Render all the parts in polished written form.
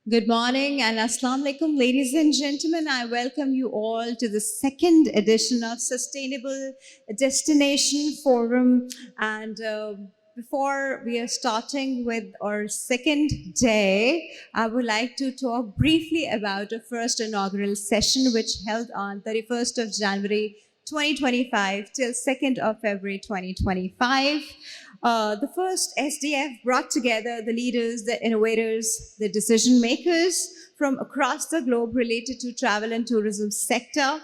Good morning and Assalamu alaikum, ladies and gentlemen. I welcome you all to the second edition of Sustainable Destination Forum. And before we are starting with our second day, I would like to talk briefly about the first inaugural session, which held on 31st of January 2025 till 2nd of February 2025. The first SDF brought together the leaders, the innovators, the decision makers from across the globe related to travel and tourism sector,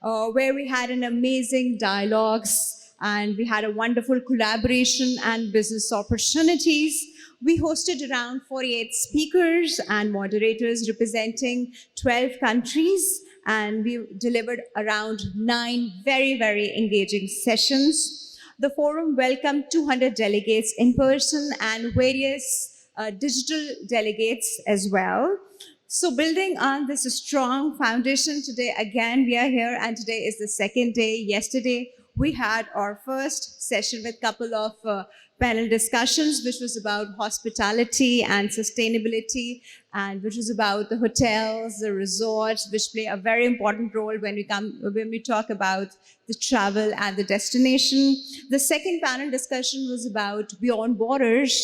where we had an amazing dialogues and we had a wonderful collaboration and business opportunities. We hosted around 48 speakers and moderators representing 12 countries, and we delivered around 9 very engaging sessions. The forum welcomed 200 delegates in person and various digital delegates as well. So building on this strong foundation, today again we are here, and today is the second day. Yesterday we had our first session with a couple of panel discussions, which was about hospitality and sustainability, and which was about the hotels, the resorts, which play a very important role when we talk about the travel and the destination. The second panel discussion was about beyond borders,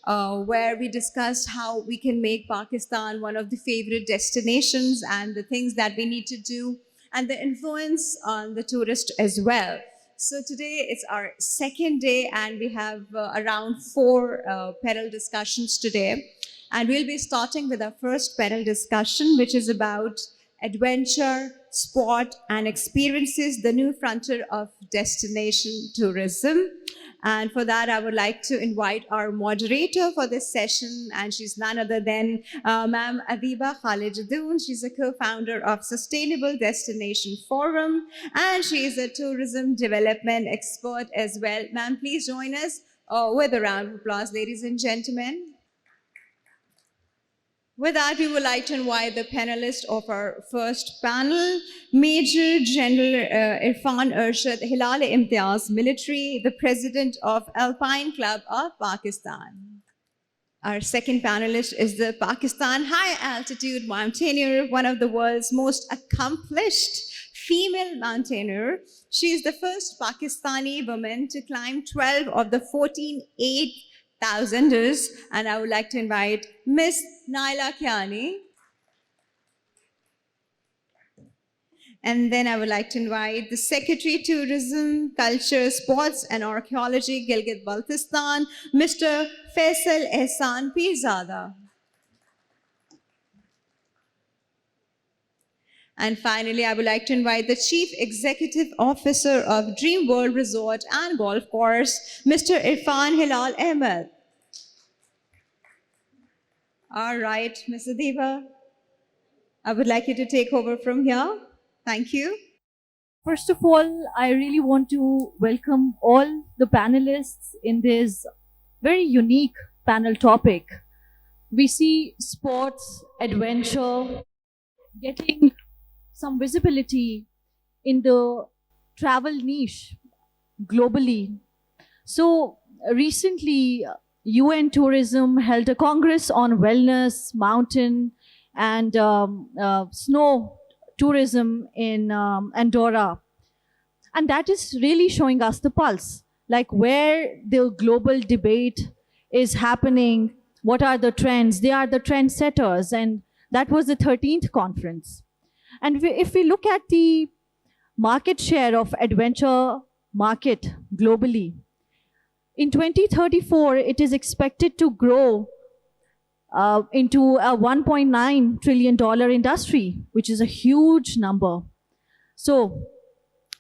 where we discussed how we can make Pakistan one of the favorite destinations and the things that we need to do and the influence on the tourist as well. So today it's our second day, and we have around 4 panel discussions today. And we'll be starting with our first panel discussion, which is about adventure, sport, and experiences, the new frontier of destination tourism. And for that, I would like to invite our moderator for this session, and she's none other than Ma'am Adiba Khalijadoon. She's a co-founder of Sustainable Destination Forum, and she is a tourism development expert as well. Ma'am, please join us with a round of applause, ladies and gentlemen. With that, we would like to invite the panelists of our first panel, Major General Irfan Arshad Hilal Imtiaz Military, the President of Alpine Club of Pakistan. Our second panelist is the Pakistan High Altitude Mountaineer, one of the world's most accomplished female mountaineer. She is the first Pakistani woman to climb 12 of the 14 8,000ers, and I would like to invite Miss Naila Kiani. And then I would like to invite the Secretary Tourism, Culture, Sports and Archaeology, Gilgit-Baltistan, Mr. Faisal Ehsan Pirzada. And finally, I would like to invite the Chief Executive Officer of Dream World Resort and Golf Course, Mr. Irfan Hilal Ahmed. All right, Ms. Adiba, I would like you to take over from here. Thank you. First of all, I really want to welcome all the panelists in this very unique panel topic. We see sports, adventure, getting some visibility in the travel niche globally. So recently, UN Tourism held a congress on wellness, mountain, and snow tourism in Andorra. And that is really showing us the pulse, like where the global debate is happening, what are the trends. They are the trendsetters, and that was the 13th conference. And if we look at the market share of adventure market globally, in 2034, it is expected to grow into a $1.9 trillion industry, which is a huge number. So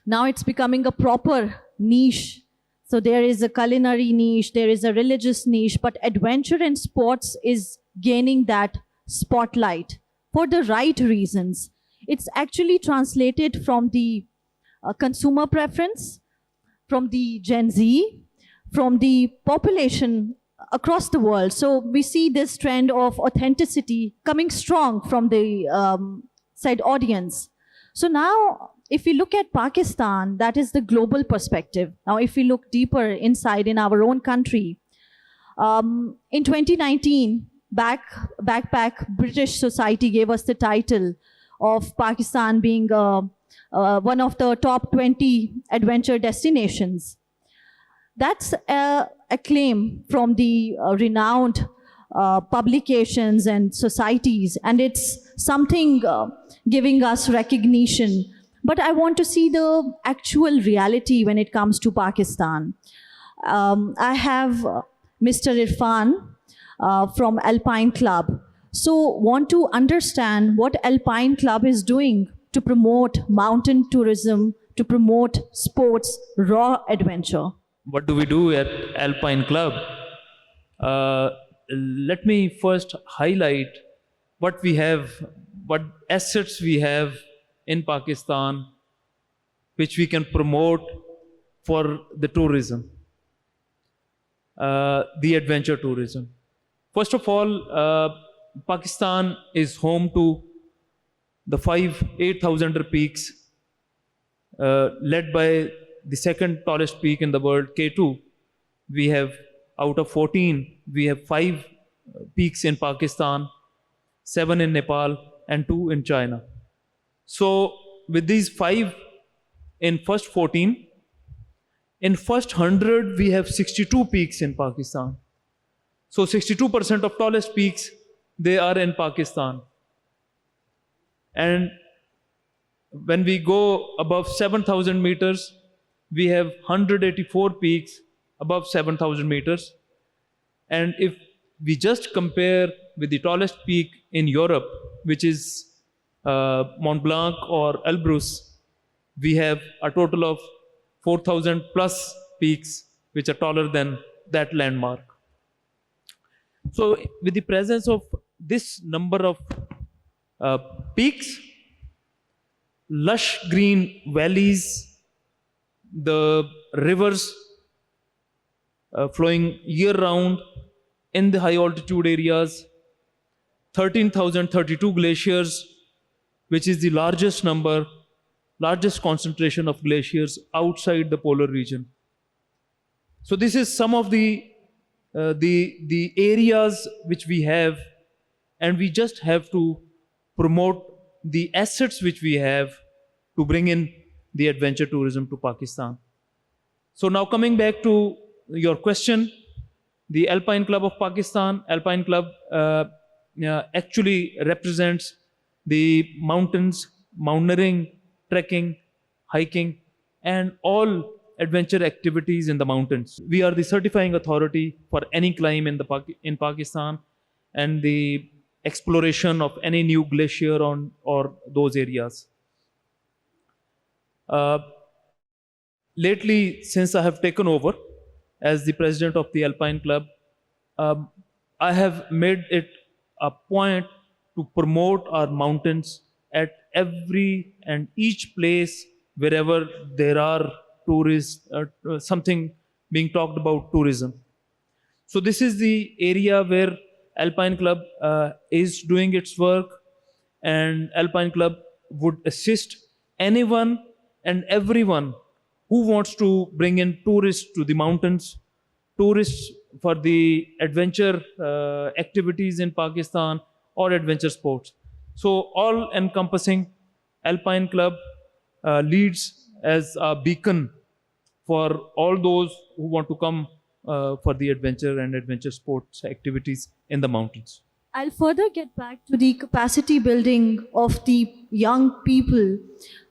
now it's becoming a proper niche. So there is a culinary niche, there is a religious niche, but adventure and sports is gaining that spotlight for the right reasons. It's actually translated from the consumer preference, from the Gen Z, from the population across the world. So we see this trend of authenticity coming strong from the said audience. So now, if we look at Pakistan, that is the global perspective. Now, if we look deeper inside in our own country, in 2019, backpack British Society gave us the title of Pakistan being one of the top 20 adventure destinations. That's a claim from the renowned publications and societies, and it's something giving us recognition. But I want to see the actual reality when it comes to Pakistan. I have Mr. Irfan from Alpine Club. So want to understand what Alpine Club is doing to promote mountain tourism, to promote sports, raw adventure. What do we do at Alpine Club? Let me first highlight what we have, what assets we have in Pakistan, which we can promote for the tourism, the adventure tourism. First of all, Pakistan is home to the 8,000 peaks, led by the second tallest peak in the world, K2. We have, out of 14, we have 5 peaks in Pakistan, 7 in Nepal, and 2 in China. So with these 5 in first 14, in first 100, we have 62 peaks in Pakistan. So 62% of tallest peaks, they are in Pakistan. And when we go above 7,000 meters, we have 184 peaks above 7,000 meters. And if we just compare with the tallest peak in Europe, which is Mont Blanc or Elbrus, we have a total of 4,000 plus peaks which are taller than that landmark. So with the presence of this number of peaks, lush green valleys, the rivers flowing year round in the high altitude areas, 13,032 glaciers, which is the largest concentration of glaciers outside the polar region. So this is some of the areas which we have, and we just have to promote the assets which we have to bring in the adventure tourism to Pakistan. So now coming back to your question, the Alpine Club of Pakistan, Alpine Club actually represents the mountains, mountaineering, trekking, hiking, and all adventure activities in the mountains. We are the certifying authority for any climb in Pakistan and the exploration of any new glacier or those areas. Lately, since I have taken over as the president of the Alpine Club, I have made it a point to promote our mountains at every and each place wherever there are tourists, something being talked about tourism. So this is the area where Alpine Club is doing its work, and Alpine Club would assist anyone and everyone who wants to bring in tourists to the mountains, tourists for the adventure activities in Pakistan or adventure sports. So all encompassing, Alpine Club leads as a beacon for all those who want to come for the adventure and adventure sports activities in the mountains. I'll further get back to the capacity building of the young people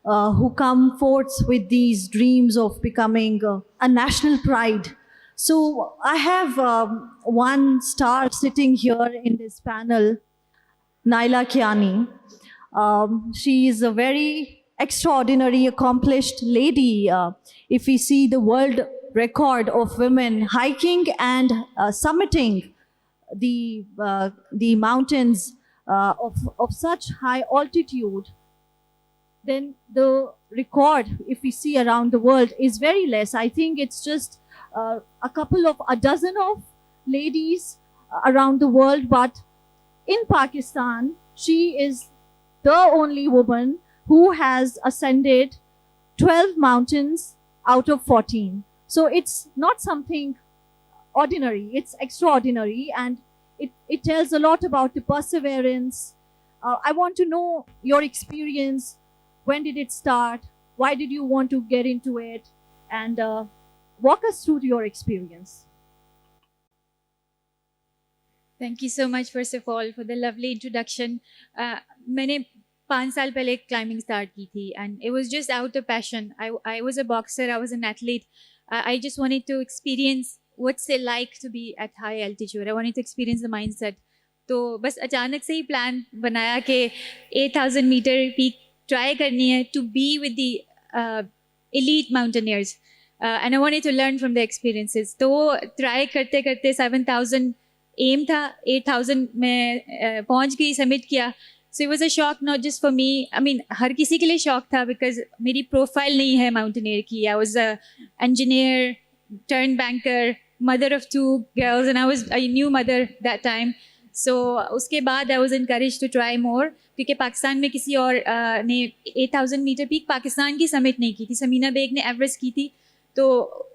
who come forth with these dreams of becoming a national pride. So I have one star sitting here in this panel, Naila Kiani. She is a very extraordinary, accomplished lady. If we see the world record of women hiking and summiting the mountains of such high altitude, then the record, if we see around the world, is very less. I think it's just a dozen of ladies around the world, but in Pakistan, she is the only woman who has ascended 12 mountains out of 14. So it's not something ordinary, it's extraordinary, and it tells a lot about the perseverance. I want to know your experience. When did it start? Why did you want to get into it? And walk us through your experience. Thank you so much, first of all, for the lovely introduction. मैंने 5 साल पहले climbing start की थी, and it was just out of passion. I was a boxer, I was an athlete. I just wanted to experience what's it like to be at high altitude. I wanted to experience the mindset. तो बस अचानक से ही plan बनाया कि 8,000 meter peak try करनी है to be with the elite mountaineers. And I wanted to learn from their experiences. तो try करते करते 7,000 aim था, 8,000 में पहुंच गई, सबमिट किया. So it was a shock not just for me. I mean, हर किसी के लिए shock था because मेरी profile नहीं है mountaineer की. I was a engineer, turned banker, mother of 2 girls, and I was a new mother that time. So उसके बाद I was encouraged to try more क्योंकि पाकिस्तान में किसी और ने 8,000 meter peak पाकिस्तान की summit नहीं की थी. समीना बेग ने एवरेस्ट की थी. तो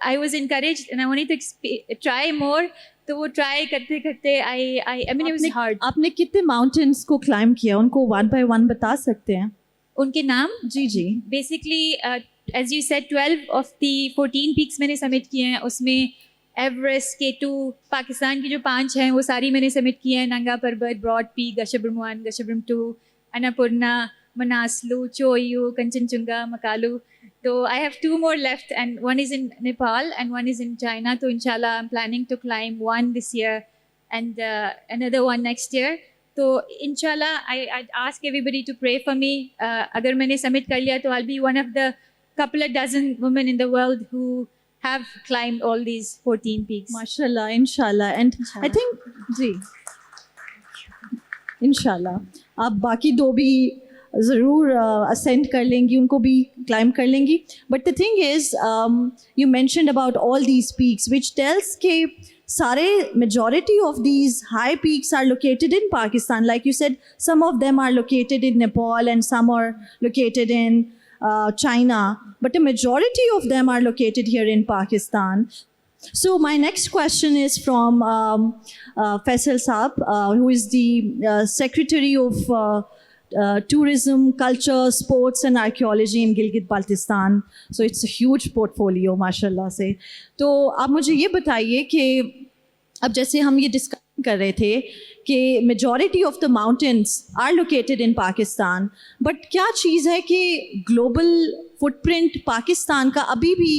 I was encouraged and I wanted to try more. तो वो try करते करते I mean it was hard. आपने कितने mountains को climb किया? उनको one by one बता सकते हैं? उनके नाम जी जी. basically as you said 12 of the 14 peaks मैंने submit किए हैं. उसमें एवरेस्ट, K2, पाकिस्तान की जो 5 हैं वो सारी मैंने सबमिट की हैं. नंगा पर्वत, ब्रॉड पीक, गशब्रम 1, गशब्रम 2, अन्नपूर्णा, मनासलू, चोयू, कंचनजुंगा, मकालू. तो I have 2 more left and one is in Nepal and one is in China. तो inshallah I'm planning to climb one this year and another one next year. तो inshallah I'd ask everybody to pray for me. अगर मैंने submit कर लिया तो I'll be one of the couple of dozen women in the world who have climbed all these 14 peaks. MashaAllah, inshallah. And I think, ji, inshallah. आप बाकी 2 भी ज़रूर ascend कर लेंगी, उनको भी climb कर लेंगी. But the thing is, you mentioned about all these peaks, which tells कि सारे majority of these high peaks are located in Pakistan. Like you said, some of them are located in Nepal and some are located in China, but a majority of them are located here in Pakistan. So my next question is from Faisal Saab, who is the Secretary of Tourism, Culture, Sports and Archaeology in Gilgit-Baltistan. So it's a huge portfolio, mashallah से. तो आप मुझे ये बताइए कि अब जैसे हम ये डिस्कस कर रहे थे कि majority of the mountains are located in Pakistan, but क्या चीज़ है कि ग्लोबल फुटप्रिंट पाकिस्तान का अभी भी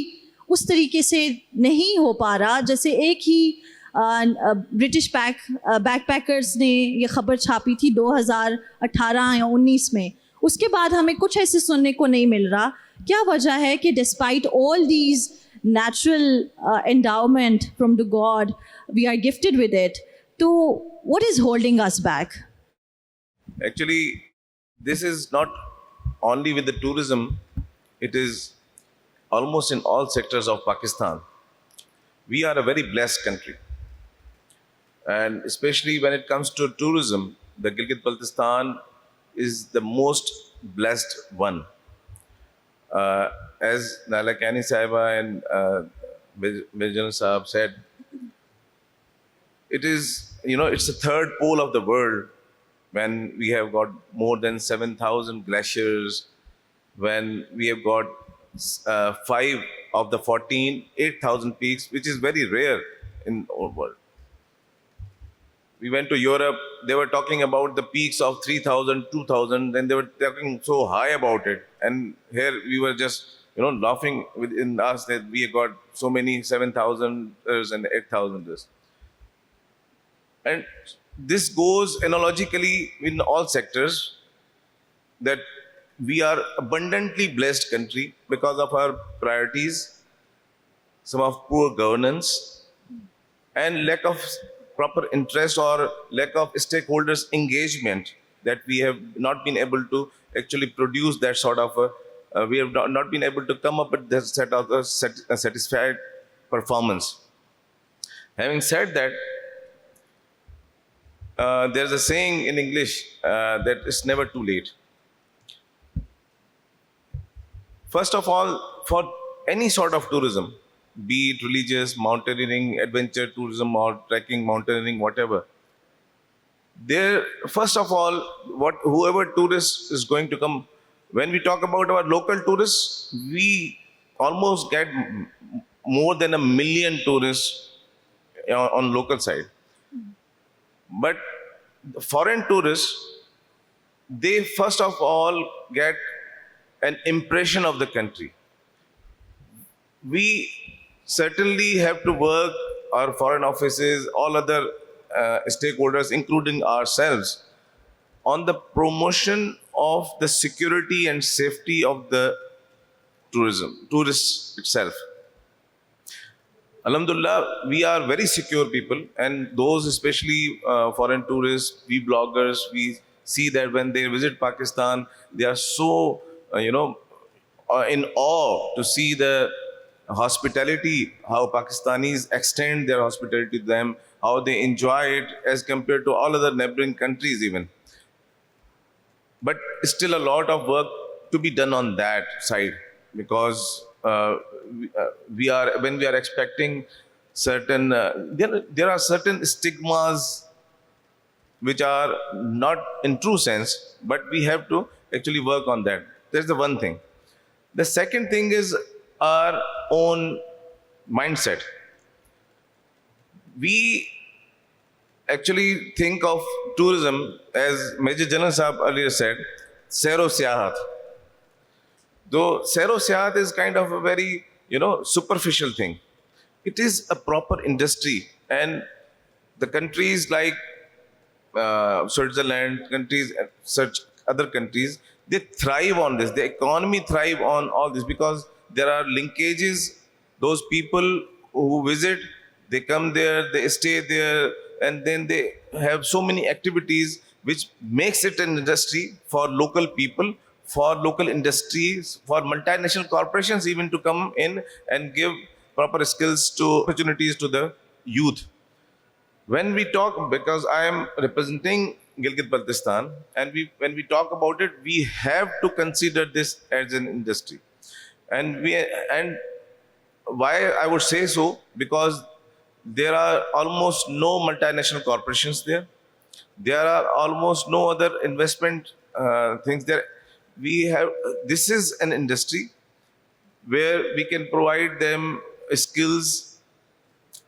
उस तरीके से नहीं हो पा रहा. जैसे एक ही ब्रिटिश बैकपैकर्स ने ये ख़बर छापी थी 2018 या 19 में. उसके बाद हमें कुछ ऐसे सुनने को नहीं मिल रहा. क्या वजह है कि despite all these natural endowment from the God, we are gifted with it. So what is holding us back? Actually, this is not only with the tourism, it is almost in all sectors of Pakistan. We are a very blessed country. And especially when it comes to tourism, the Gilgit-Baltistan is the most blessed one. As Naila Kani Sahiba and Vijayan Sahab said, it is, it's the third pole of the world when we have got more than 7,000 glaciers, when we have got 5 of the 14, 8,000 peaks, which is very rare in our world. We went to Europe, they were talking about the peaks of 3,000, 2,000, and they were talking so high about it. And here we were just, laughing within us that we have got so many 7,000ers and 8,000ers. And this goes analogically in all sectors, that we are abundantly blessed country because of our priorities, some of poor governance, and lack of proper interest or lack of stakeholders engagement, that we have not been able to actually produce that sort of we have not been able to come up with that set of a satisfied performance. Having said that, there's a saying in English that it's never too late. First of all, for any sort of tourism, be it religious, mountaineering, adventure tourism, or trekking, mountaineering, whatever, There, first of all, whoever tourist is going to come, when we talk about our local tourists, we almost get more than 1 million tourists on local side. But the foreign tourists, they first of all get an impression of the country. We certainly have to work, our foreign offices, all other stakeholders, including ourselves, on the promotion of the security and safety of the tourists itself. Alhamdulillah, we are very secure people, and those especially foreign tourists, we bloggers, we see that when they visit Pakistan, they are so, in awe to see the hospitality, how Pakistanis extend their hospitality to them, how they enjoy it as compared to all other neighboring countries even. But still a lot of work to be done on that side, because we are, when we are expecting certain, there are certain stigmas which are not in true sense, but we have to actually work on that. That's the one thing. The second thing is our own mindset. We actually think of tourism, as Major General Saab earlier said, Sero Siyahat. Though Sero Siyahat is kind of a very, superficial thing. It is a proper industry, and the countries like Switzerland, countries, such other countries, they thrive on this. The economy thrive on all this because there are linkages. Those people who visit, they come there, they stay there, and then they have so many activities which makes it an industry for local people, for local industries, for multinational corporations even to come in and give proper skills to opportunities to the youth. When we talk, because I am representing Gilgit-Baltistan, and when we talk about it, we have to consider this as an industry. And why I would say so, because there are almost no multinational corporations there. There are almost no other investment things there. This is an industry where we can provide them skills,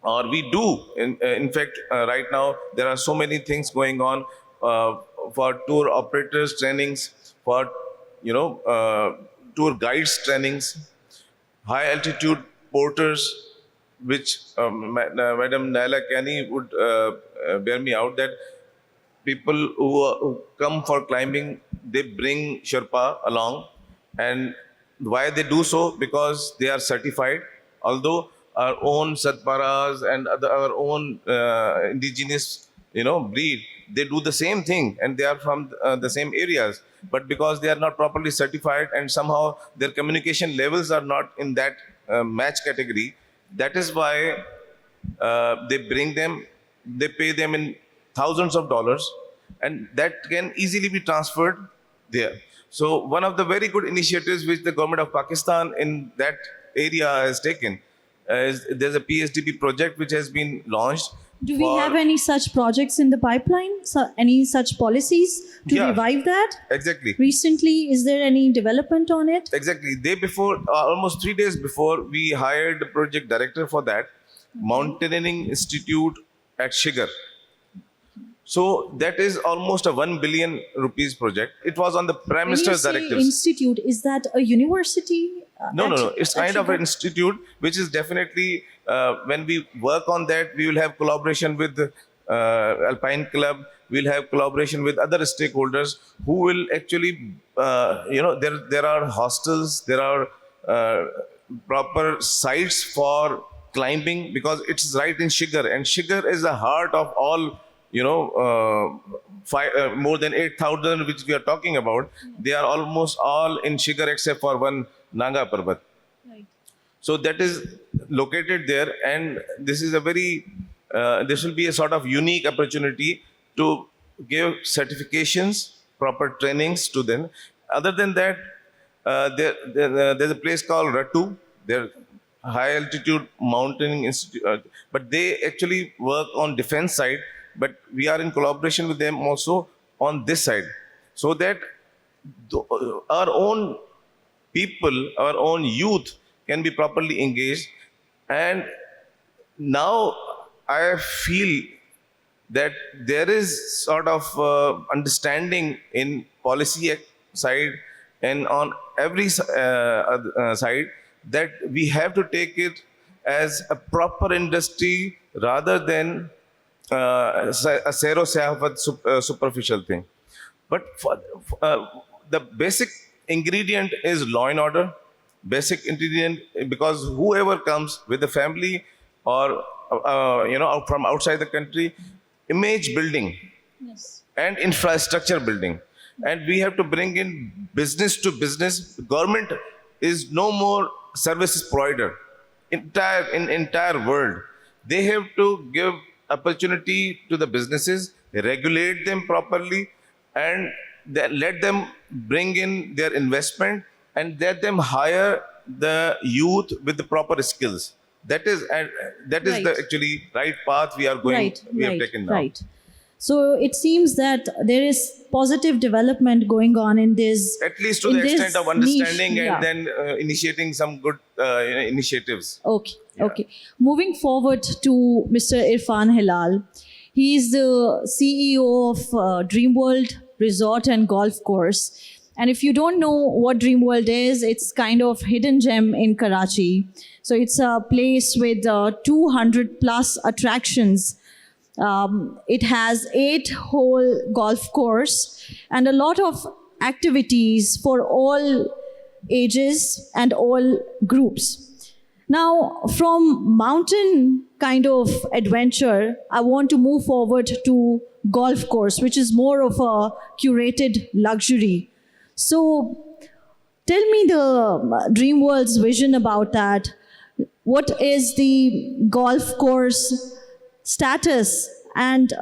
or we do. In fact, right now there are so many things going on for tour operators trainings, for tour guides trainings, high altitude porters, which Madam Naila Kani would bear me out that people who come for climbing, they bring Sherpa along. And why they do so? Because they are certified. Although our own Satparas and our own indigenous, breed, they do the same thing, and they are from the same areas. But because they are not properly certified, and somehow their communication levels are not in that match category, that is why they bring them, they pay them in thousands of dollars, and that can easily be transferred there. So one of the very good initiatives which the government of Pakistan in that area has taken is there's a PSDB project which has been launched. Do we have any such projects in the pipeline? So any such policies to Yeah. revive that? Exactly. Recently, is there any development on it? Exactly. Day before, almost 3 days before, we hired the project director for that, Mountaineering Institute at Shigar. So that is almost a 1 billion rupees project. It was on the Prime When you Minister's say directives. institute, is that a university? No. It's kind of an institute, which is definitely, when we work on that, we will have collaboration with Alpine Club. We'll have collaboration with other stakeholders who will actually, there are hostels, there are proper sites for climbing, because it's right in Shigar, and Shigar is the heart of all, more than 8,000 which we are talking about. They are almost all in Shigar except for one Nanga Parbat. Right. So that is located there, and this is a very, this will be a sort of unique opportunity to give certifications, proper trainings to them. Other than that, there's a place called Ratu. There, high altitude mountaineering institute, but they actually work on defense side. but we are in collaboration with them also on this side, so that our own people, our own youth can be properly engaged. And now I feel that there is sort of understanding in policy side and on every side, that we have to take it as a proper industry rather than a superficial thing. But the basic ingredient is law and order. Basic ingredient, because whoever comes with the family or from outside the country, image building and infrastructure building, and we have to bring in business to business. Government is no more services provider in entire world. They have to give opportunity to the businesses, regulate them properly, and let them bring in their investment, and let them hire the youth with the proper skills. That is Right. the actually right path we are going. We have taken now. Right. So it seems that there is positive development going on in this. At least to in the this extent of niche, understanding yeah. and then initiating some good initiatives. Okay, Yeah. okay. Moving forward to Mr. Irfan Hilal. He is the CEO of Dreamworld Resort and Golf Course. And if you don't know what Dreamworld is, it's kind of hidden gem in Karachi. So it's a place with 200 plus attractions. It has 8-hole golf course and a lot of activities for all ages and all groups. Now, from mountain kind of adventure, I want to move forward to golf course, which is more of a curated luxury. So, tell me the Dreamworld's vision about that. What is the golf course status and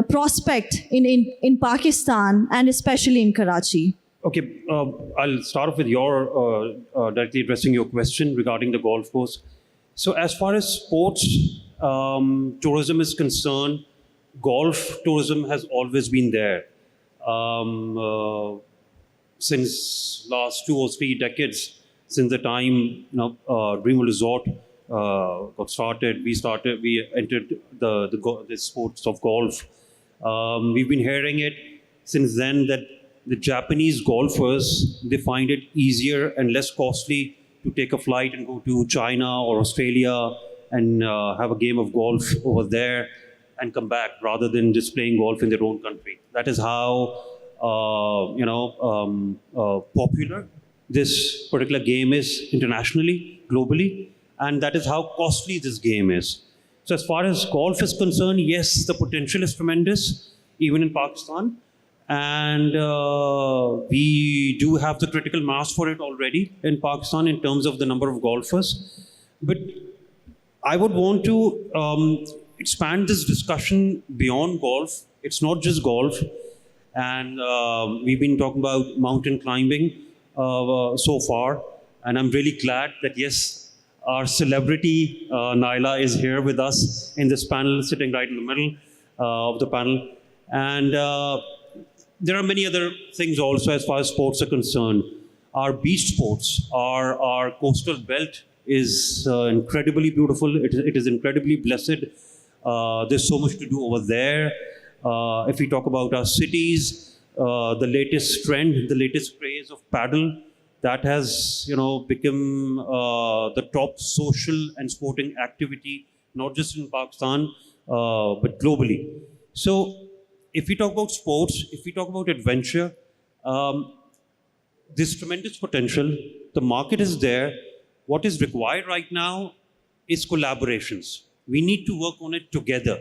prospect in Pakistan and especially in Karachi? Okay, I'll start off with your directly addressing your question regarding the golf course. So, as far as sports tourism is concerned, golf tourism has always been there. Since last 2 or 3 decades, since the time Dreamworld Resort got started, we entered the sports of golf. We've been hearing it since then that the Japanese golfers, they find it easier and less costly to take a flight and go to China or Australia and have a game of golf over there and come back rather than just playing golf in their own country. That is how popular this particular game is internationally, globally, and that is how costly this game is. So as far as golf is concerned, yes, the potential is tremendous, even in Pakistan. And we do have the critical mass for it already in Pakistan in terms of the number of golfers. But I would want to expand this discussion beyond golf. It's not just golf. And we've been talking about mountain climbing so far. And I'm really glad that, yes, our celebrity Naila is here with us in this panel, sitting right in the middle of the panel. And there are many other things also as far as sports are concerned. Our beach sports, our coastal belt is incredibly beautiful. It is incredibly blessed. There's so much to do over there. If we talk about our cities, the latest trend, the latest craze of paddle, that has become the top social and sporting activity, not just in Pakistan, but globally. So if we talk about sports, if we talk about adventure, there's tremendous potential. The market is there. What is required right now is collaborations. We need to work on it together,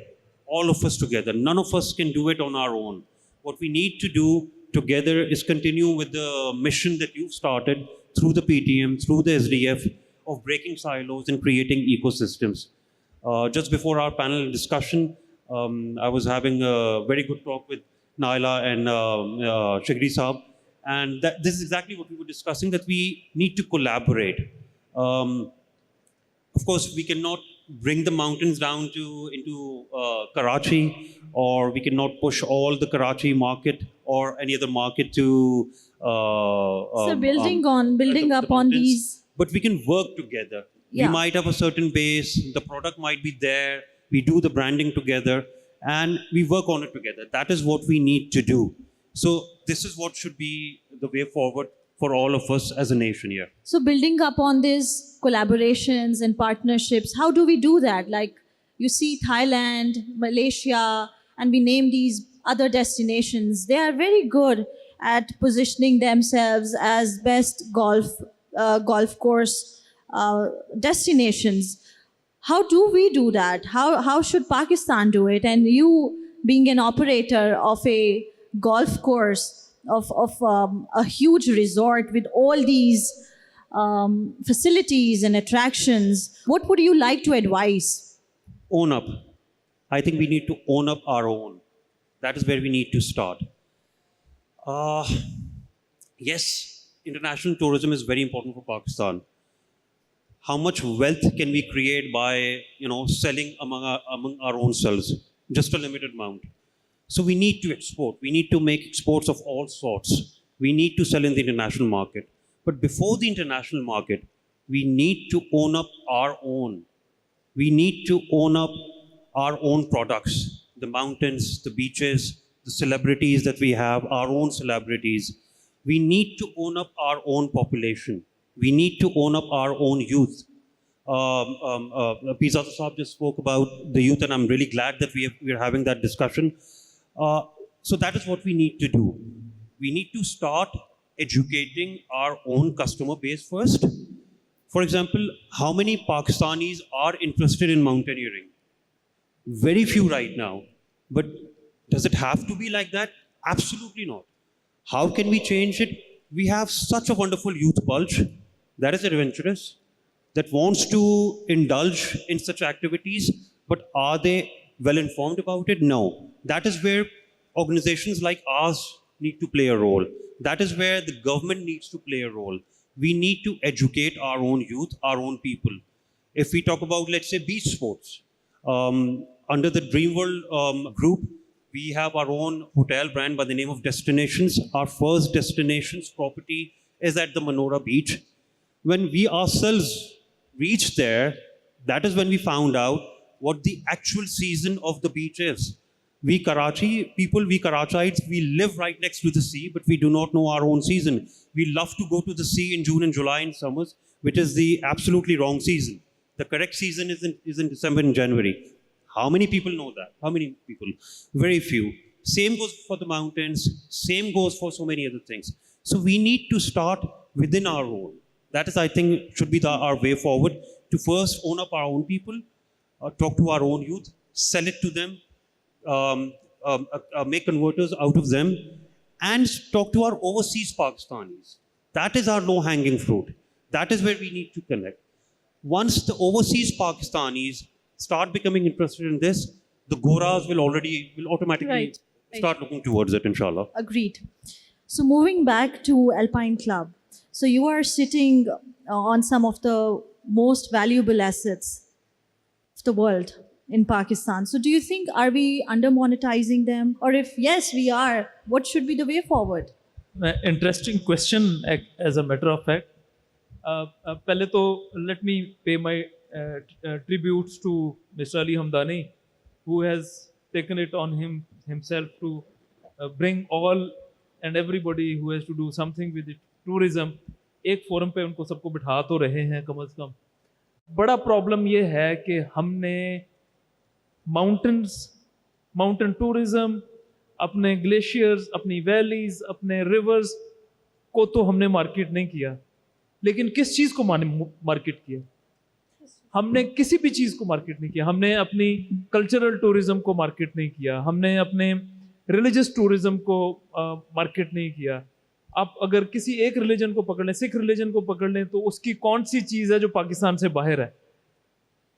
all of us together. None of us can do it on our own. What we need to do together is continue with the mission that you've started through the PTM, through the SDF, of breaking silos and creating ecosystems. Just before our panel discussion, I was having a very good talk with Naila and Shagri Saab, and this is exactly what we were discussing, that we need to collaborate. Of course, we cannot bring the mountains down into Karachi, or we cannot push all the Karachi market or any other market to. So building the up on mountains. these. But we can work together. Yeah. We might have a certain base, the product might be there, we do the branding together, and we work on it together. That is what we need to do. So this is what should be the way forward for all of us as a nation here. So building up on these collaborations and partnerships, how do we do that? Like you see Thailand, Malaysia, and we name these other destinations. They are very good at positioning themselves as best golf course destinations. How do we do that? How should Pakistan do it? And you being an operator of a golf course, of a huge resort with all these facilities and attractions, what would you like to advise? Own up. I think we need to own up our own. That is where we need to start. Yes, international tourism is very important for Pakistan. How much wealth can we create by, selling among our own selves? Just a limited amount. So we need to export. We need to make exports of all sorts. We need to sell in the international market. But before the international market, we need to own up our own. We need to own up our own products. The mountains, the beaches, the celebrities that we have, our own celebrities. We need to own up our own population. We need to own up our own youth. Pizza Saab just spoke about the youth, and I'm really glad that we are having that discussion. So that is what we need to do. We need to start educating our own customer base first. For example, how many Pakistanis are interested in mountaineering? Very few right now. But does it have to be like that? Absolutely not. How can we change it? We have such a wonderful youth bulge that is adventurous, that wants to indulge in such activities, but are they well informed about it? No. That is where organizations like ours need to play a role. That is where the government needs to play a role. We need to educate our own youth, our own people. If we talk about, let's say, beach sports, under the Dreamworld group, we have our own hotel brand by the name of Destinations. Our first Destinations property is at the Manora Beach. When we ourselves reached there, that is when we found out what the actual season of the beach is. We Karachites, we live right next to the sea, but we do not know our own season. We love to go to the sea in June and July in summers, which is the absolutely wrong season. The correct season is in December and January. How many people know that? How many people? Very few. Same goes for the mountains. Same goes for so many other things. So we need to start within our own. That is, I think, should be our way forward, to first own up our own people, talk to our own youth, sell it to them, make converters out of them, and talk to our overseas Pakistanis. That is our low-hanging fruit. That is where we need to connect. Once the overseas Pakistanis start becoming interested in this, the Goras will automatically start looking towards it, inshallah. Agreed. So moving back to Alpine Club. So you are sitting on some of the most valuable assets of the world in Pakistan. So do you think, are we under-monetizing them? Or if yes, we are, what should be the way forward? Interesting question, as a matter of fact. Pehle to let me pay my tributes to Mr. Ali Hamdani, who has taken it on himself to bring all and everybody who has to do something with it, tourism, एक forum पे उनको सबको बिठा तो रहे हैं कम से कम. बड़ा प्रॉब्लम ये है कि हमने माउंटेन टूरिज्म, अपने ग्लेशियर्स, अपनी वैलीज, अपने रिवर्स को तो हमने मार्केट नहीं किया, लेकिन किस चीज़ को मार्केट किया? हमने किसी भी चीज़ को मार्केट नहीं किया. हमने अपनी कल्चरल टूरिज्म को मार्केट नहीं किया, हमने अपने रिलीजियस टूरिज्म को मार्केट नहीं किया. आप अगर किसी एक रिलीजन को पकड़ लें, सिख रिलीजन को पकड़ लें, तो उसकी कौन सी चीज़ है जो पाकिस्तान से बाहर है?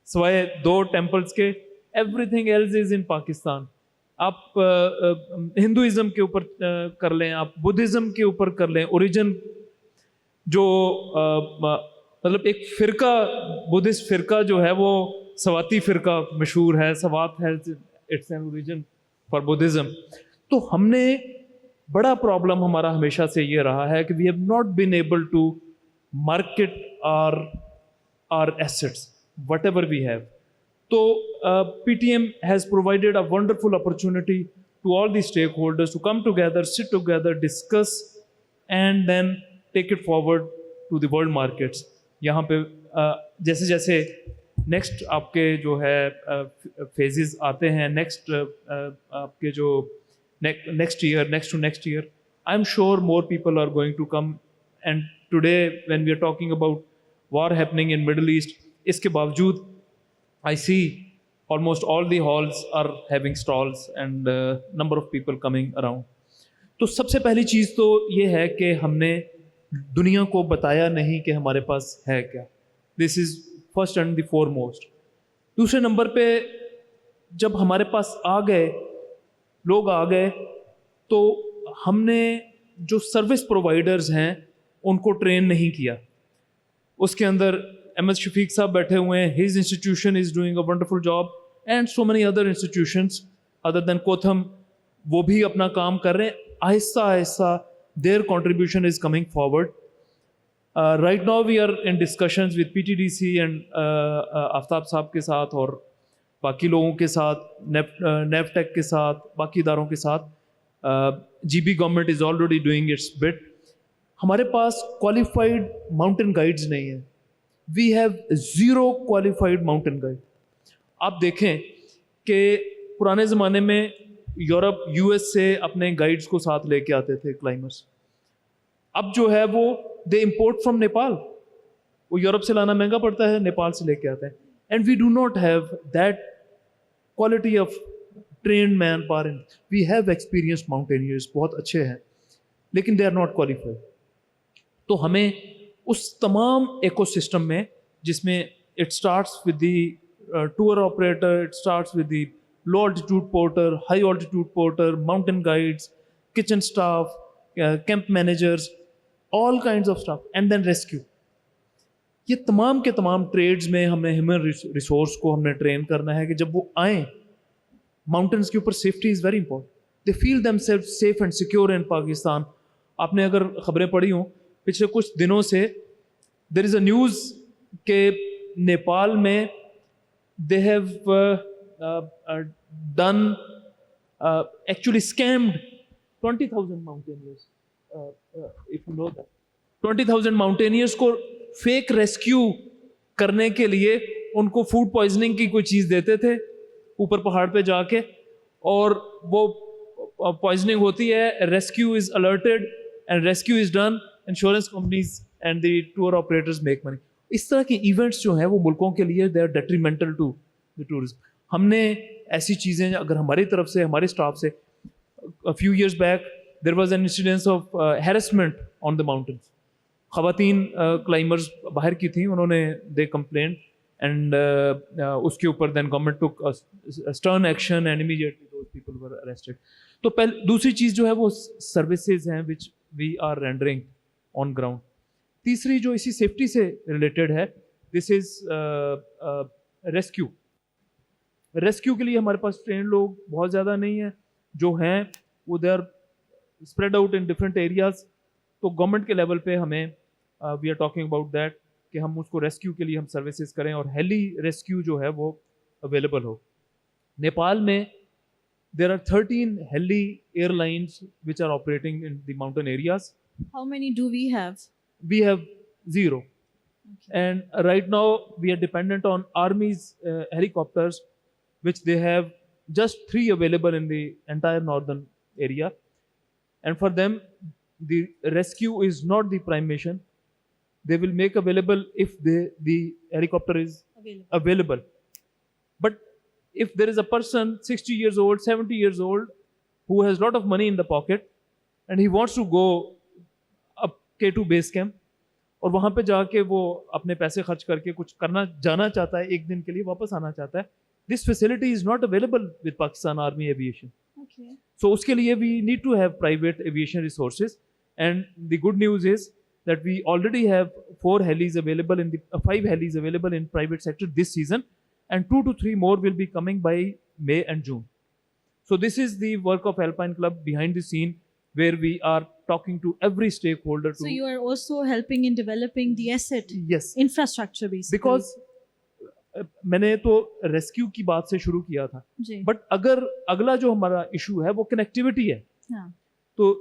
सिवाय 2 टेम्पल्स के, everything else is in Pakistan. आप हिंदुइज्म के ऊपर कर लें, आप बुद्धिज़्म के ऊपर कर लें, ओरिजिन जो मतलब एक फ़िरका, बुद्धिस्ट फ़िरका जो है वो سواتی فرقہ مشہور ہے, سوات ہے, it's an origin for Buddhism. تو ہم نے بڑا پرابلم ہمارا ہمیشہ سے یہ رہا ہے کہ we have not been able to market our assets, whatever we have. So PTM has provided a wonderful opportunity to all the stakeholders to come together, sit together, discuss, and then take it forward to the world markets. یہاں پہ جیسے جیسے next آپ کے جو ہے phases آتے ہیں, نیکسٹ آپ کے جو next year, I am sure more people are going to come. And today when we are talking about war happening in Middle East, اس کے باوجود I see almost all the halls are having stalls and number of people coming around. تو سب سے پہلی چیز تو یہ ہے کہ ہم نے دنیا کو بتایا نہیں کہ ہمارے پاس ہے کیا. This is first and the foremost. دوسرے نمبر پہ جب ہمارے پاس لوگ آ گئے تو ہم نے جو سروس پرووائڈرز ہیں ان کو ٹرین نہیں کیا. اس کے اندر ایم ایس شفیق صاحب بیٹھے ہوئے ہیں, his institution is doing a wonderful job, and so many other institutions other than کوتھم, وہ بھی اپنا کام کر رہے ہیں. آہستہ آہستہ their contribution is coming forward. Right now we are in discussions with P T D C and Aftab صاحب کے ساتھ اور باقی لوگوں کے ساتھ, نیف ٹیک کے ساتھ, باقی اداروں کے ساتھ. G B government is already doing its bit. ہمارے پاس کوالیفائڈ ماؤنٹین گائیڈز نہیں ہیں. We have zero qualified mountain guide. آپ دیکھیں کہ پرانے زمانے میں یورپ یو ایس سے اپنے گائیڈز کو ساتھ لے کے آتے تھے کلائمرز. اب جو ہے وہ دے امپورٹ فرام نیپال. وہ یورپ سے لانا مہنگا پڑتا ہے, نیپال سے لے کے آتے ہیں. And we do not have that quality of trained man power. We have experienced mountaineers, بہت اچھے ہیں, لیکن دے آر ناٹ کوالیفائڈ. تو ہمیں اس تمام ایکو سسٹم میں, جس میں it starts with the tour operator, it starts with the low altitude porter, high altitude porter, mountain guides, kitchen staff, camp managers, all kinds of staff, and then rescue. یہ تمام کے تمام trades میں ہمیں human resource کو ہم نے train کرنا ہے کہ جب وہ آئیں ماؤنٹینس کے اوپر, safety is very important. They feel them self safe and secure in Pakistan. آپ نے اگر خبریں پڑھی ہوں پچھلے کچھ دنوں سے, دیر از اے نیوز کہ نیپال میں they have done actually scammed 20,000 mountaineers. If you know that 20,000 mountaineers کو فیک ریسکیو کرنے کے لیے ان کو فوڈ پوائزننگ کی کوئی چیز دیتے تھے اوپر پہاڑ پہ جا کے, اور وہ پوائزننگ ہوتی ہے, rescue is alerted and rescue is done, insurance companies and the tour operators make money. اس طرح کے ایونٹس جو ہیں وہ ملکوں کے لیے they are detrimental to the tourism. ہم نے ایسی چیزیں اگر ہماری طرف سے, ہمارے اسٹاف سے, few years back there was an incidence of harassment on the mountains. خواتین کلائمرز باہر کی تھیں, انہوں نے دے کمپلین اینڈ اس کے اوپر then government took stern action and immediately those people were arrested. تو دوسری چیز جو ہے وہ سروسز ہیں which we are rendering on ground. تیسری جو اسی سیفٹی سے ریلیٹڈ ہے, دس از ریسکیو. ریسکیو کے لیے ہمارے پاس ٹرینڈ لوگ بہت زیادہ نہیں ہیں, جو ہیں وہ they are spread out in different areas. تو گورنمنٹ کے لیول پہ ہمیں we are talking about that کہ ہم اس کو ریسکیو کے لیے ہم سروسز کریں اور ہیلی ریسکیو جو ہے وہ اویلیبل ہو. نیپال میں there are 13 heli airlines which are operating in the mountain areas. How many do we have? We have 0. Okay. And right now we are dependent on Army's helicopters, which they have just 3 available in the entire northern area. And for them, the rescue is not the prime mission. They will make available if the helicopter is available. But if there is a person 60 years old, 70 years old, who has a lot of money in the pocket and he wants to go up K2 base camp اور وہاں پہ جا کے وہ اپنے پیسے خرچ کر کے کچھ کرنا جانا چاہتا ہے, ایک دن کے لیے واپس آنا چاہتا ہے, this facility is not available with Pakistan Army Aviation. Okay. So اس کے لیے we need to have private aviation resources, and the good news is that we already have 5 helis available in private sector this season, and 2 to 3 more will be coming by May and June. So this is the work of Alpine Club behind the scene, where we are talking to every stakeholder So to you are also helping in developing the asset yes, infrastructure basically. because मैंने तो rescue की बात से शुरू किया था, जी. But अगर अगला जो हमारा इशू है वो कनेक्टिविटी है. हाँ. तो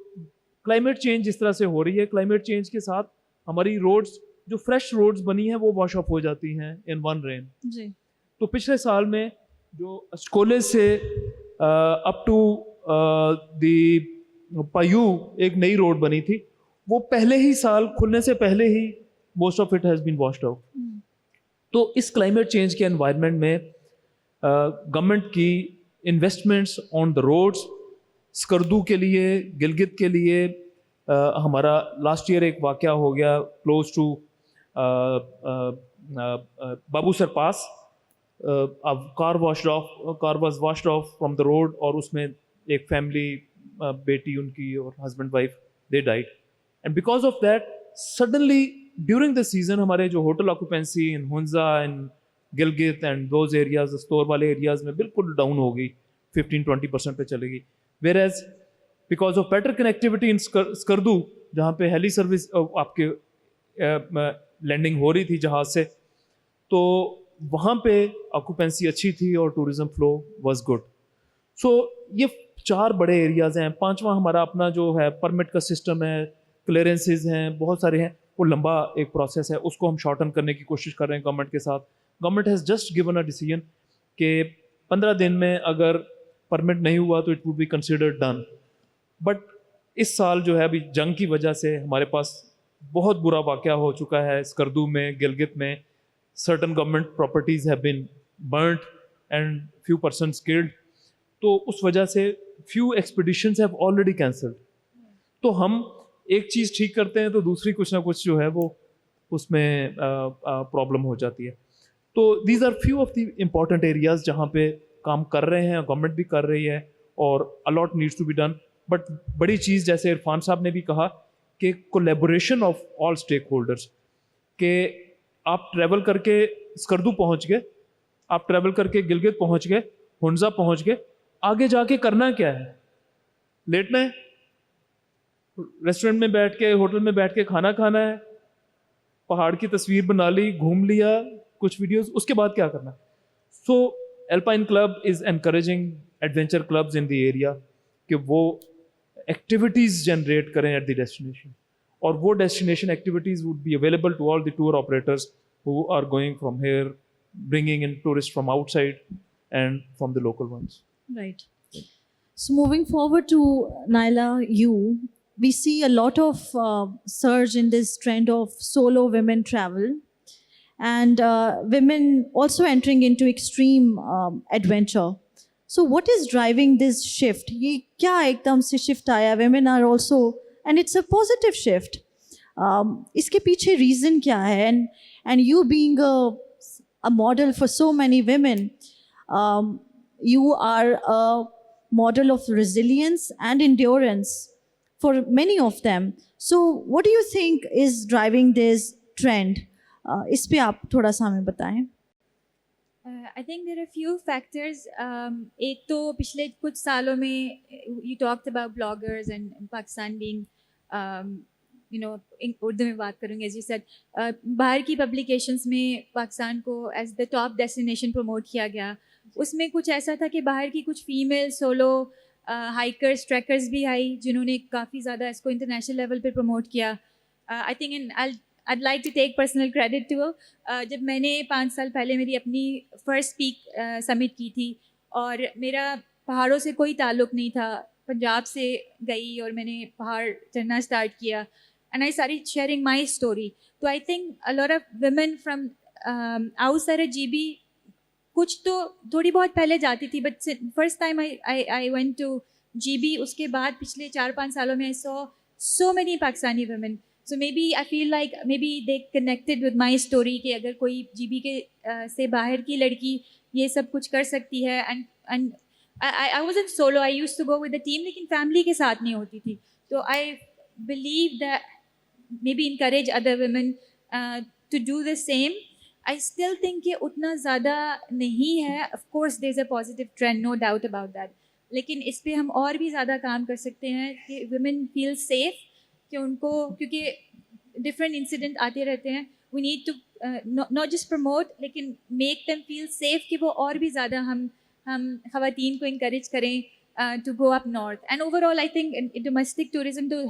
क्लाइमेट चेंज जिस तरह से हो रही है, क्लाइमेट चेंज के साथ हमारी रोड्स जो फ्रेश रोड्स बनी हैं वो वॉश ऑफ हो जाती हैं इन वन रेन. जी. तो पिछले साल में जो अस्कोले से अप टू दी पायू एक नई रोड बनी थी, वो पहले ही साल खुलने से पहले ही most of it has been washed out. तो इस क्लाइमेट चेंज के एनवायरनमेंट में गवर्नमेंट की investments on the roads, Skardu के लिए, गिलगित के लिए हमारा लास्ट ईयर एक वाक़या हो गया close to Babusar pass. Car was washed off from the road और उसमें एक फैमिली, बेटी उनकी और husband wife, they died. And because of that suddenly during the season हमारे जो hotel occupancy in Hunza and Gilgit and those areas, store वाले areas में बिल्कुल डाउन हो गई, 15-20% पे चली गई. Whereas because of better connectivity in Skardu, जहाँ पे हेली सर्विस आपके लैंडिंग हो रही थी जहाज से, तो वहाँ पे ऑक्यूपेंसी अच्छी थी और टूरिज्म फ्लो वाज गुड. सो ये 4 बड़े एरियाज हैं. 5वां हमारा अपना जो है परमिट का सिस्टम है, क्लियरेंसेज हैं, बहुत सारे हैं. वो लंबा एक प्रोसेस है, उसको हम शॉर्टन करने की कोशिश कर रहे हैं गवर्नमेंट के साथ. Government has just given a decision कि 15 दिन में अगर परमिट नहीं हुआ तो it would be considered done. But इस साल जो है अभी जंग की वजह से हमारे पास बहुत बुरा वाक़या हो चुका है स्कर्दू में, गिलगित में. Certain government properties have been burnt and few persons killed. तो उस वजह से few expeditions have already cancelled. तो हम एक चीज़ ठीक करते हैं तो दूसरी कुछ ना कुछ जो है वो उसमें प्रॉब्लम हो जाती है. तो these are few of the important areas जहाँ पे काम कर रहे हैं, गवर्नमेंट भी कर रही है और a lot needs to be done. But बड़ी चीज़ जैसे इरफान साहब ने भी कहा कि collaboration of all stakeholders, कि आप ट्रैवल करके स्कर्दू पहुँच गए, आप ट्रैवल करके गिलगित पहुँच गए, हुंजा पहुँच गए, आगे जाके करना क्या है? लेटना है, रेस्टोरेंट में बैठ के, होटल में बैठ के खाना खाना है, पहाड़ की तस्वीर बना ली, घूम लिया, कुछ वीडियोस, उसके बाद क्या करना? So Alpine Club is encouraging adventure clubs in the area कि वो एक्टिविटीज़ जनरेट करें एट द डेस्टिनेशन, और वो destination activities would be available to all the tour operators who are going from here, bringing in tourists from outside and from the local ones. Right. So moving forward to Naila, we see a lot of surge in this trend of solo women travel, and women also entering into extreme adventure. So what is driving this shift? ये क्या एकदम से shift आया? Women are also, and it's a positive shift. इसके पीछे reason क्या है? And you being a model for so many women, you are a model of resilience and endurance for many of them. So what do you think is driving this trend? इस पे आप थोड़ा सा हमें बताएं. I think there are a few factors. एक तो पिछले कुछ सालों में you talked about bloggers and Pakistan being Urdu में बात करूँगी, as you said, बाहर की publications में पाकिस्तान को as the top destination promote किया गया. उसमें कुछ ऐसा था कि बाहर की कुछ फीमेल सोलो हाइकर्स, ट्रैकर्स भी आई जिन्होंने काफ़ी ज़्यादा इसको इंटरनेशनल लेवल पे प्रमोट किया. I think I'd like to take personal credit to जब मैंने 5 साल पहले मेरी अपनी फर्स्ट पीक समिट की थी और मेरा पहाड़ों से कोई ताल्लुक़ नहीं था, पंजाब से गई और मैंने पहाड़ चढ़ना स्टार्ट किया, and I started sharing my story. So I think a lot of women from outside of GB, कुछ तो थोड़ी बहुत पहले जाती थी, but first time I went to GB, उसके बाद पिछले 4-5 सालों में I saw so many Pakistani women. So maybe I feel like maybe they connected with my story कि अगर कोई GB के से बाहर की लड़की ये सब कुछ कर सकती है. And I wasn't solo, I used to go with the team, लेकिन family के साथ नहीं होती थी. So I believe that maybe encourage other women to do the same. I still think کہ اتنا زیادہ نہیں ہے. Of course there's a positive trend, no doubt about that. لیکن اس پہ ہم اور بھی زیادہ کام کر سکتے ہیں کہ women feel safe, کہ ان کو, کیونکہ ڈفرینٹ انسیڈنٹ آتے رہتے ہیں. We need to not just promote لیکن make them feel safe, کہ وہ اور بھی زیادہ ہم خواتین کو encourage کریں to go up north. And overall I think domestic tourism تو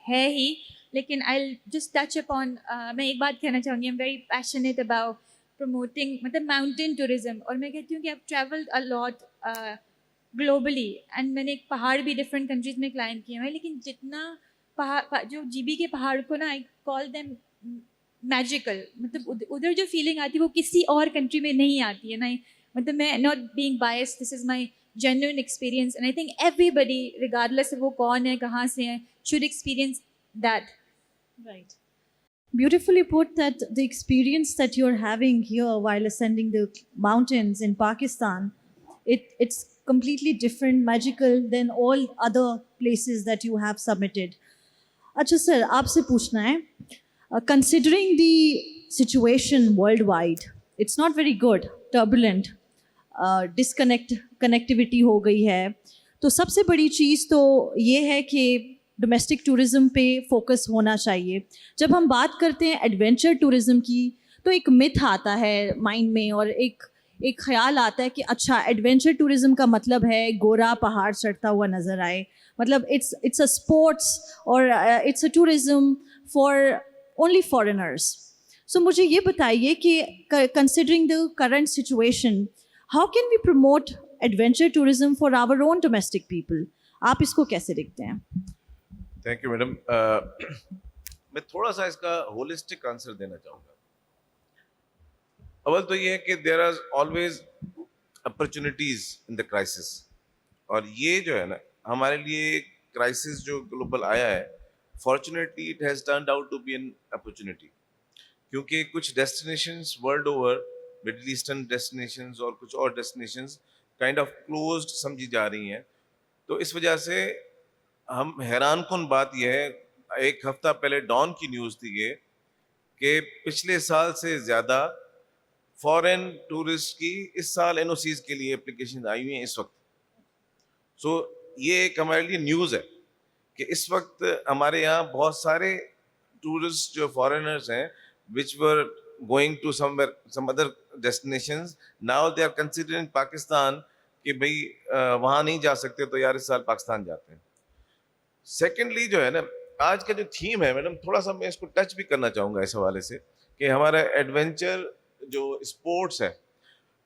ہے ہی, لیکن I'll just touch upon میں ایک بات کہنا چاہوں گی. I'm very passionate about promoting مطلب mountain tourism, اور میں کہتی ہوں کہ I've traveled a lot globally and میں نے پہاڑ بھی different countries میں climb کیے ہیں, لیکن جتنا پہاڑ جو جی بی کے پہاڑ کو نا I call them magical, مطلب ادھر جو فیلنگ آتی ہے وہ کسی اور کنٹری میں نہیں آتی ہے نا. مطلب میں not being biased, this is my genuine experience and I think everybody regardless of وہ کون ہے کہاں سے ہیں should experience that. Right. Beautifully put, that the experience that you're having here while ascending the mountains in Pakistan, it's completely different, magical than all other places that you have submitted. Acha sir, aap se puchna hai, considering the situation worldwide, it's not very good, turbulent, connectivity ho gayi hai. تو سب سے بڑی چیز تو یہ ہے کہ domestic tourism پہ focus ہونا چاہیے. جب ہم بات کرتے ہیں ایڈونچر ٹورزم کی تو ایک متھ آتا ہے مائنڈ میں, اور ایک خیال آتا ہے کہ اچھا ایڈونچر ٹورزم کا مطلب ہے گورا پہاڑ چڑھتا ہوا نظر آئے, مطلب اٹس اے اسپورٹس اور it's a tourism for only foreigners. So مجھے یہ بتائیے کہ considering the current situation, how can we promote adventure tourism for our own domestic people? آپ اس کو کیسے دیکھتے ہیں؟ Thank you madam. میں تھوڑا سا اس کا ہولسٹک آنسر دینا چاہوں گا. اول تو یہ ہے کہ there are always opportunities in the crisis, اور یہ جو ہے نا ہمارے لیے کرائسس جو گلوبل آیا ہے, fortunately it has turned out to be an opportunity, کیونکہ کچھ destinations world over, Middle Eastern destinations اور کچھ اور ڈیسٹینیشنز کائنڈ آف کلوزڈ سمجھی جا رہی ہیں. تو اس وجہ سے ہم حیران کن بات یہ ہے, ایک ہفتہ پہلے ڈان کی نیوز تھی یہ کہ پچھلے سال سے زیادہ فارن ٹورسٹ کی اس سال این او سیز کے لیے اپلیکیشن آئی ہوئی ہیں اس وقت. سو یہ ایک ہمارے لیے نیوز ہے کہ اس وقت ہمارے یہاں بہت سارے ٹورسٹ جو فارینرز ہیں which were going to some other destinations, now they are considering Pakistan کہ بھئی وہاں نہیں جا سکتے تو یار اس سال پاکستان جاتے ہیں. سیکنڈلی جو ہے نا آج کا جو تھیم ہے میڈم, تھوڑا سا میں اس کو ٹچ بھی کرنا چاہوں گا اس حوالے سے کہ ہمارا ایڈونچر جو اسپورٹس ہے.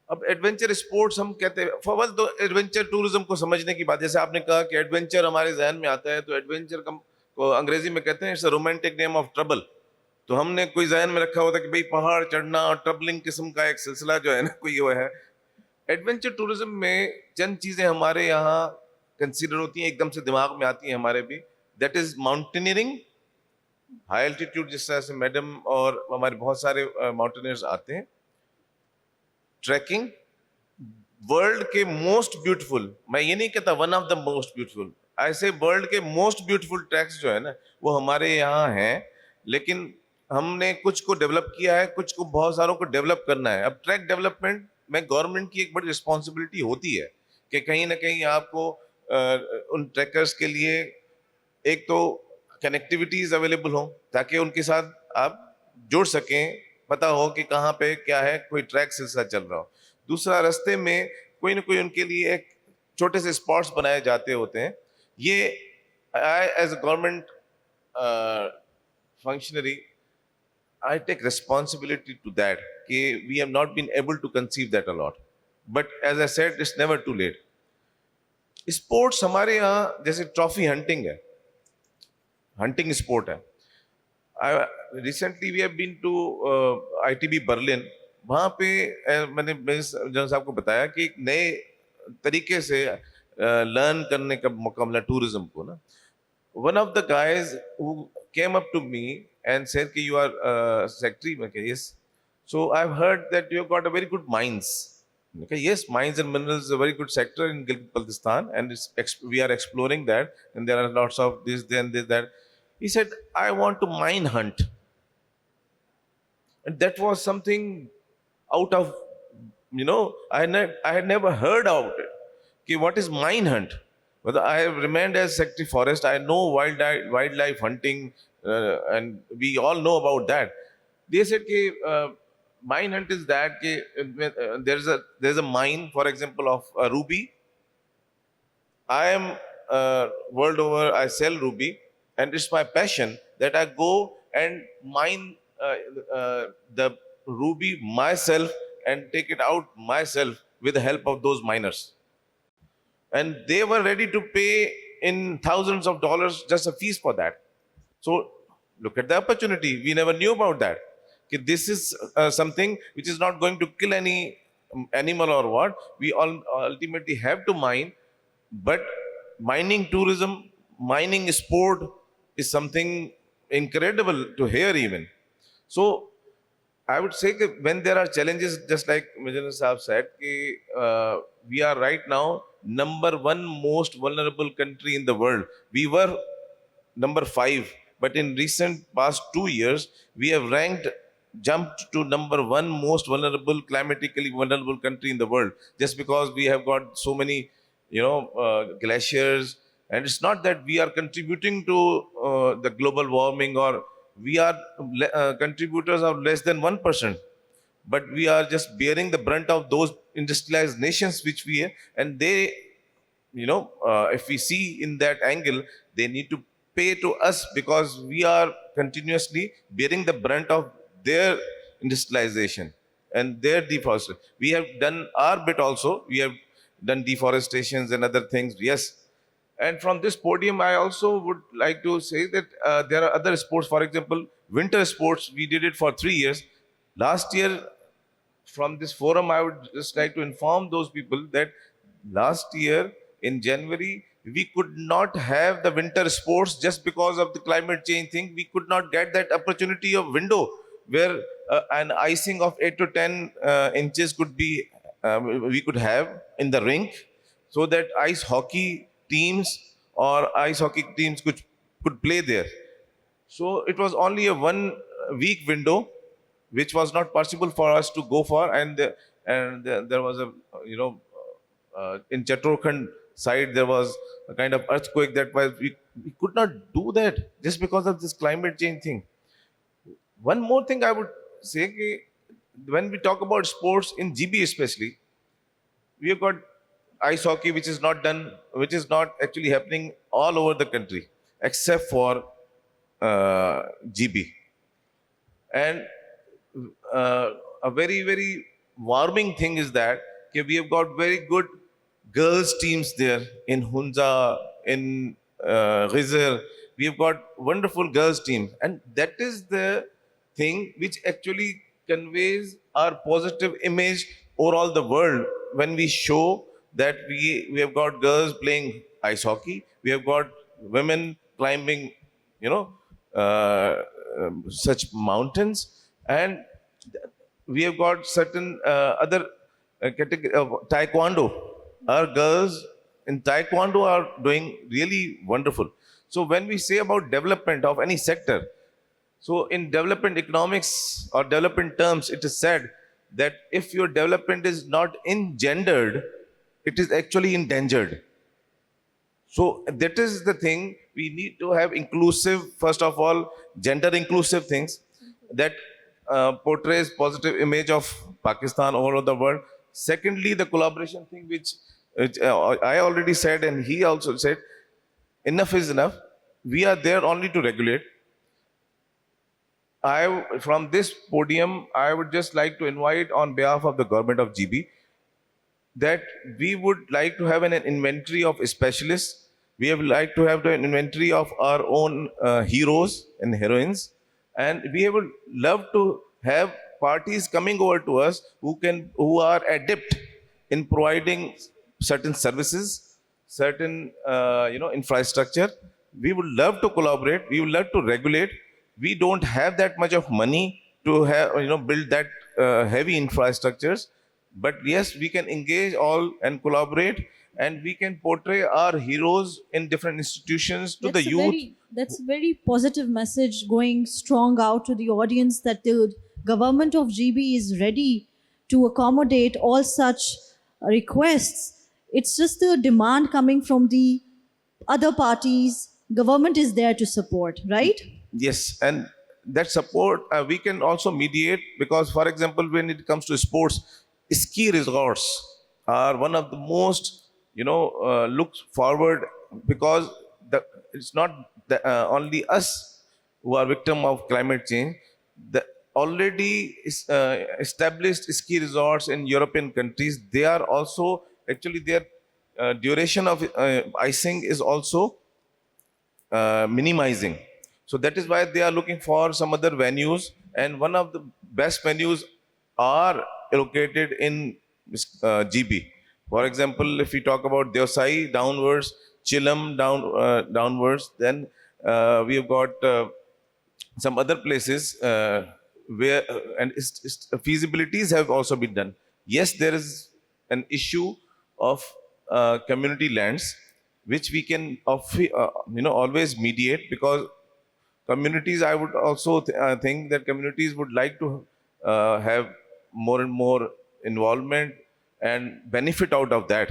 اب ایڈونچر اسپورٹس ہم کہتے ہیں, فول تو ایڈونچر ٹورزم کو سمجھنے کی بات, جیسے آپ نے کہا کہ ایڈونچر ہمارے ذہن میں آتا ہے, تو ایڈونچر کو انگریزی میں کہتے ہیں it's a romantic name of trouble. تو ہم نے کوئی ذہن میں رکھا ہوتا کہ بھئی پہاڑ چڑھنا اور ٹربلنگ قسم کا ایک سلسلہ جو ہے نا کوئی وہ ہے. ایڈونچر ٹورزم میں چند چیزیں ہمارے یہاں کنسیڈر ہوتی ہیں, ایک دم سے دماغ میں آتی ہیں ہمارے بھی, دیٹ از ماؤنٹینئرنگ, ہائی الٹیٹیوڈ جس طرح سے میڈم اور ہمارے بہت سارے ماؤنٹینئرز آتے ہیں. ٹریکنگ, ورلڈ کے موسٹ بیوٹیفل, میں یہ نہیں کہتا one of the most beautiful, ایسے ورلڈ کے موسٹ بیوٹیفل ٹریکس جو ہے نا وہ ہمارے یہاں ہیں, لیکن ہم نے کچھ کو ڈیولپ کیا ہے, کچھ کو بہت ساروں کو ڈیولپ کرنا ہے. اب ٹریک ڈیولپمنٹ میں گورنمنٹ کی ایک بڑی رسپانسبلٹی ہوتی ہے کہ کہیں نہ کہیں آپ کو ان ٹریکرز کے لیے ایک تو کنیکٹیویٹیز اویلیبل ہوں تاکہ ان کے ساتھ آپ جڑ سکیں, پتہ ہو کہ کہاں پہ کیا ہے, کوئی ٹریک سلسلہ چل رہا ہو. دوسرا, رستے میں کوئی نہ کوئی ان کے لیے ایک چھوٹے سے اسپاٹس بنائے جاتے ہوتے ہیں. یہ as a government functionary I take responsibility to that. We have not been able to conceive that a lot. But as I said, it's never too late. Sports ہمارے یہاں جیسے ٹرافی ہنٹنگ ہے, hunting sport ہے. Recently we have been to ITB Berlin. وہاں پہ میں نے general صاحب کو بتایا کہ ایک نئے طریقے سے لرن کرنے کا موقع ملا ٹورزم کو نا. One of the guys who came up to me and said کہ you are secretary. میں کہ yes. So I've heard that you've got a very good mines. Okay, yes, mines and minerals is a very good sector in Gilgit-Baltistan, and we are exploring that, and there are lots of this, then this, that. He said, I want to mine hunt. And that was something out of, I had never heard about it. Okay, what is mine hunt? Whether I have remained as Secretary Forest, I know wildlife hunting, and we all know about that. They said that mine hunt is that there's a mine, for example, of ruby. I am world over, I sell ruby, and it's my passion that I go and mine the ruby myself and take it out myself with the help of those miners. And they were ready to pay in thousands of dollars just a fees for that. So look at the opportunity. We never knew about that. Okay, this is something which is not going to kill any animal or what. We all ultimately have to mine, but mining tourism, mining sport is something incredible to hear even. So I would say that when there are challenges, just like Major Saab said, we are right now number one most vulnerable country in the world. We were number 5, but in recent past 2 years, we have jumped to number one most vulnerable, climatically vulnerable country in the world, just because we have got so many, glaciers. And it's not that we are contributing to the global warming, or we are contributors of less than 1%, but we are just bearing the brunt of those industrialized nations which we are, and they, if we see in that angle, they need to pay to us because we are continuously bearing the brunt of their industrialization and their deforestation. We have done our bit also. We have done deforestations and other things, yes. And from this podium, I also would like to say that there are other sports. For example, winter sports, we did it for 3 years. Last year, from this forum, I would just like to inform those people that last year in January, we could not have the winter sports just because of the climate change thing. We could not get that opportunity of window where an icing of 8 to 10 inches could be, we could have in the rink, so that ice hockey teams or ice hockey teams could play there. So it was only a 1 week window, which was not possible for us to go for. And there was a, in Chatrokhand side, there was a kind of earthquake that was, we could not do that just because of this climate change thing. One more thing I would say, when we talk about sports in GB especially, we have got ice hockey, which is not actually happening all over the country, except for GB. And a very, very warming thing is that we have got very good girls teams there in Hunza, in Ghizr. We have got wonderful girls teams. And that is the thing which actually conveys our positive image over all the world when we show that we have got girls playing ice hockey, we have got women climbing, such mountains, and we have got certain other category of taekwondo. Our girls in taekwondo are doing really wonderful. So when we say about development of any sector, so in development economics or development terms, it is said that if your development is not engendered, it is actually endangered. So that is the thing. We need to have inclusive, first of all, gender inclusive things that portrays positive image of Pakistan all over the world. Secondly, the collaboration thing, which I already said, and he also said, enough is enough. We are there only to regulate. From this podium, I would just like to invite on behalf of the government of GB that we would like to have an inventory of specialists. We would like to have an inventory of our own heroes and heroines. And we would love to have parties coming over to us who are adept in providing certain services, certain infrastructure. We would love to collaborate. We would love to regulate. We don't have that much of money to have, build that heavy infrastructures. But yes, we can engage all and collaborate, and we can portray our heroes in different institutions to the youth. That's a very positive message going strong out to the audience, that the government of GB is ready to accommodate all such requests. It's just the demand coming from the other parties. Government is there to support, right? Yes, and that support we can also mediate, because for example, when it comes to sports, ski resorts are one of the most looked forward, because it's not only us who are victim of climate change. The already established ski resorts in European countries, they are also actually their duration of icing is also minimizing. So that is why they are looking for some other venues, and one of the best venues are located in GB. For example, if we talk about Deosai downwards, Chilam downwards, then we have got some other places where and feasibilities have also been done. Yes, there is an issue of community lands, which we can always mediate, because communities, I would also think that communities would like to have more and more involvement and benefit out of that.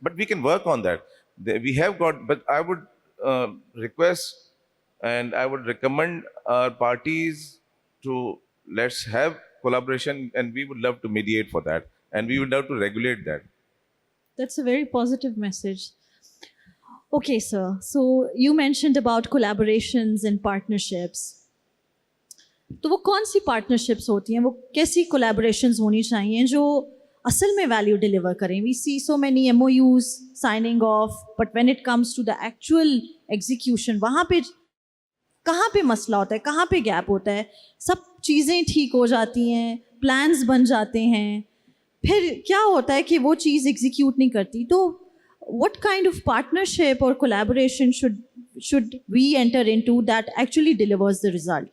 But we can work on that. We have got, but I would request and I would recommend our parties to let's have collaboration, and we would love to mediate for that, and we would love to regulate that. That's a very positive message. Okay, sir. So you mentioned about collaborations and partnerships. تو وہ کون سی partnerships ہوتی ہیں, وہ کیسی collaborations ہونی چاہیے جو اصل میں ویلیو ڈلیور کریں؟ We see so many M O Us signing off, but when it comes to the actual execution, وہاں پہ کہاں پہ مسئلہ ہوتا ہے, کہاں پہ گیپ ہوتا ہے؟ سب چیزیں ٹھیک ہو جاتی ہیں, پلانز بن جاتے ہیں, پھر کیا ہوتا ہے کہ وہ چیز ایگزیکیوٹ نہیں کرتی. تو what kind of partnership or collaboration should we enter into that actually delivers the result?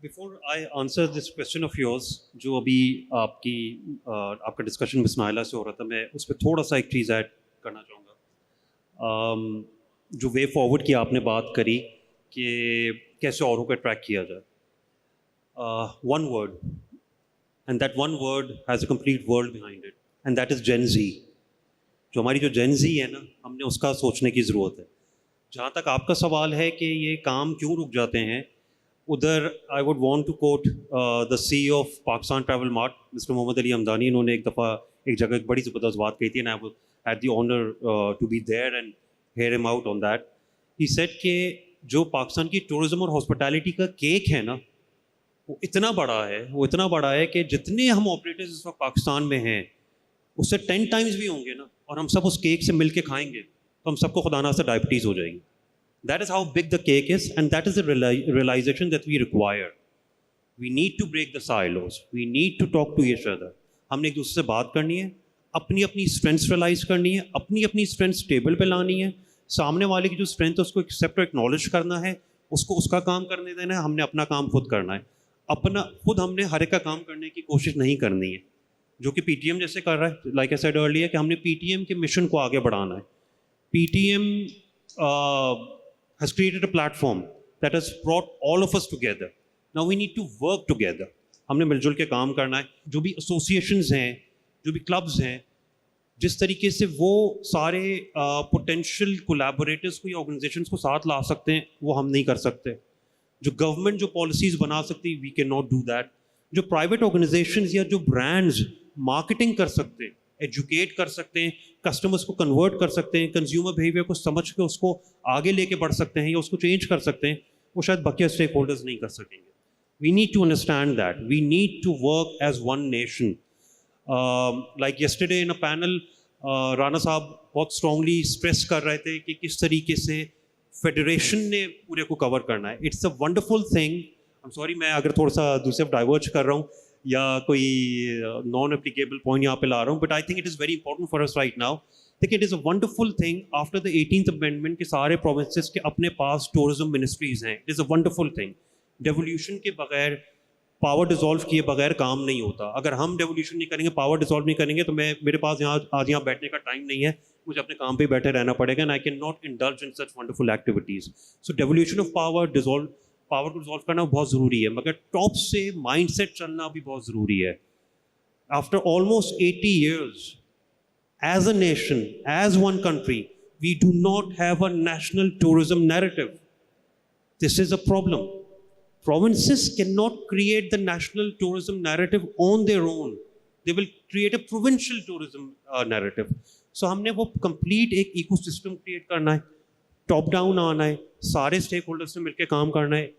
Before I answer this question of yours, جو ابھی آپ کا ڈسکشن بسمائلہ سے ہو رہا تھا, میں اس پہ تھوڑا سا ایک چیز ایڈ کرنا چاہوں گا. جو وے فارورڈ کی آپ نے بات کری کہ کیسے اوروں کو اٹریکٹ کیا جائے, one word, and that one word has a complete world behind it, and that is Gen Z. جو ہماری جو جین زی ہے نا, ہم نے اس کا سوچنے کی ضرورت ہے. جہاں تک آپ کا سوال ہے کہ یہ کام کیوں رک جاتے ہیں, ادھر I would want to quote the C of Pakistan Travel Mart, Mr Muhammad Ali Hamdani. انہوں نے ایک دفعہ ایک جگہ ایک بڑی زبردست بات کہی تھی, and I had the honour to be there and hear him out on that. He said کہ جو پاکستان کی ٹورزم اور ہاسپٹیلٹی کا کیک ہے نا, وہ اتنا بڑا ہے کہ جتنے ہم آپریٹرز اس وقت پاکستان میں ہیں, اس سے 10 ٹائمز بھی ہوں گے نا, اور ہم سب اس کیک سے مل کے کھائیں گے تو ہم سب کو خدا نہ سے ڈائبٹیز ہو جائے گی. That is how big the cake is, and that is a realisation that we require. We need to break the silos, we need to talk to each other. ہم نے ایک دوسرے سے بات کرنی ہے, اپنی اسٹرینتھس ریلائز کرنی ہے, اپنی اسٹرینتھس ٹیبل پہ لانی ہے. سامنے والے کی جو اسٹرینتھ ہے اس کو ایکسیپٹ اور ایکنالج کرنا ہے, اس کو اس کا کام کرنے دینا ہے. ہم نے اپنا کام خود کرنا ہے, خود ہم نے ہر ایک کا کام کرنے کی کوشش نہیں کرنی ہے, جو کہ پی ٹی ایم جیسے کر رہا ہے. لائک ائی سیڈ ارلیئر کہ ہم نے پی ٹی ایم کے مشن کو آگے بڑھانا ہے. P T M has created a platform that has brought all of us together. Now we need to work together. ہم نے مل جل کے کام کرنا ہے. جو بھی ایسوسیشنز ہیں, جو بھی کلبز ہیں, جس طریقے سے وہ سارے پوٹینشیل کولیبوریٹرس کو یا آرگنائزیشنس کو ساتھ لا سکتے ہیں, وہ ہم نہیں کر سکتے. جو گورنمنٹ جو پالیسیز بنا سکتی, we can not do that. جو پرائیویٹ آرگنائزیشنز یا جو برانڈز مارکیٹنگ کر سکتے ہیں, ایجوکیٹ کر سکتے ہیں, کسٹمرس کو کنورٹ کر سکتے ہیں, کنزیومر بیہیویئر کو سمجھ کے اس کو آگے لے کے بڑھ سکتے ہیں یا اس کو چینج کر سکتے ہیں, وہ شاید بقیہ اسٹیک ہولڈرز نہیں کر سکیں گے. We need to understand that. We need to work as one nation. Like yesterday in a panel, Rana صاحب بہت اسٹرانگلی اسٹریس کر رہے تھے کہ کس طریقے سے فیڈریشن نے پورے کو کور کرنا ہے. It's a wonderful thing. I am sorry میں اگر تھوڑا سا دوسرے ڈائیورٹ کر رہا ہوں یا کوئی نان اپلیکیبل پوائنٹ یہاں پہ لا رہا ہوں, but I think it is very important for us right now. دیکھیے, it is a wonderful thing after the 18th amendment کے سارے پروونسز کے اپنے پاس ٹورزم منسٹریز ہیں. It is a wonderful thing. Devolution کے بغیر, پاور ڈیزالو کیے بغیر کام نہیں ہوتا. اگر ہم ڈیولیوشن نہیں کریں گے, پاور ڈیزالو نہیں کریں گے, تو میرے پاس آج یہاں بیٹھنے کا ٹائم نہیں ہے, مجھے اپنے کام پہ ہی بیٹھے رہنا پڑے گا. And I can not indulge in such wonderful activities. So devolution of power کو ڈیزالو کرنا بہت ضروری ہے, مگر ٹاپ سے مائنڈ سیٹ چلنا بھی بہت ضروری ہے. After almost 80 years, as a nation, as one country, we do not have a national tourism narrative. This is a problem. Provinces cannot create the national tourism narrative on their own. They will create a provincial tourism narrative. So हमने वो complete एक ecosystem create करना है, top down आना है, सारे stakeholders से मिलके काम करना है,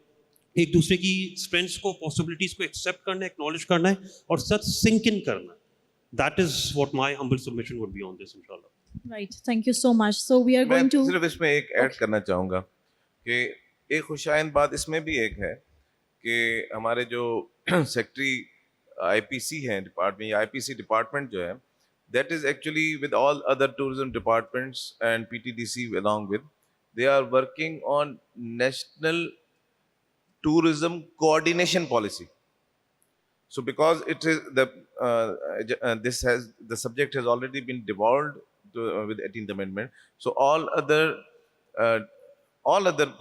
एक दूसरे की strengths को, possibilities को accept करना है, acknowledge करना है और सच sink in करना है. That is what my humble submission would be on this, inshallah. Right. Thank you so much. So we are मैं going to. सिर्फ इसमें एक ऐड करना चाहूँगा कि एक खुशाइन बात इसमें भी एक है कि हमारे जो सेक्रेटरी आईपीसी हैं डिपार्टमेंट, या आईपीसी डिपार्टमेंट जो है, that is actually with all other tourism departments and PTDC along with, they are working on national tourism coordination policy. So because it is the subject has already been devolved with 18th Amendment, so all other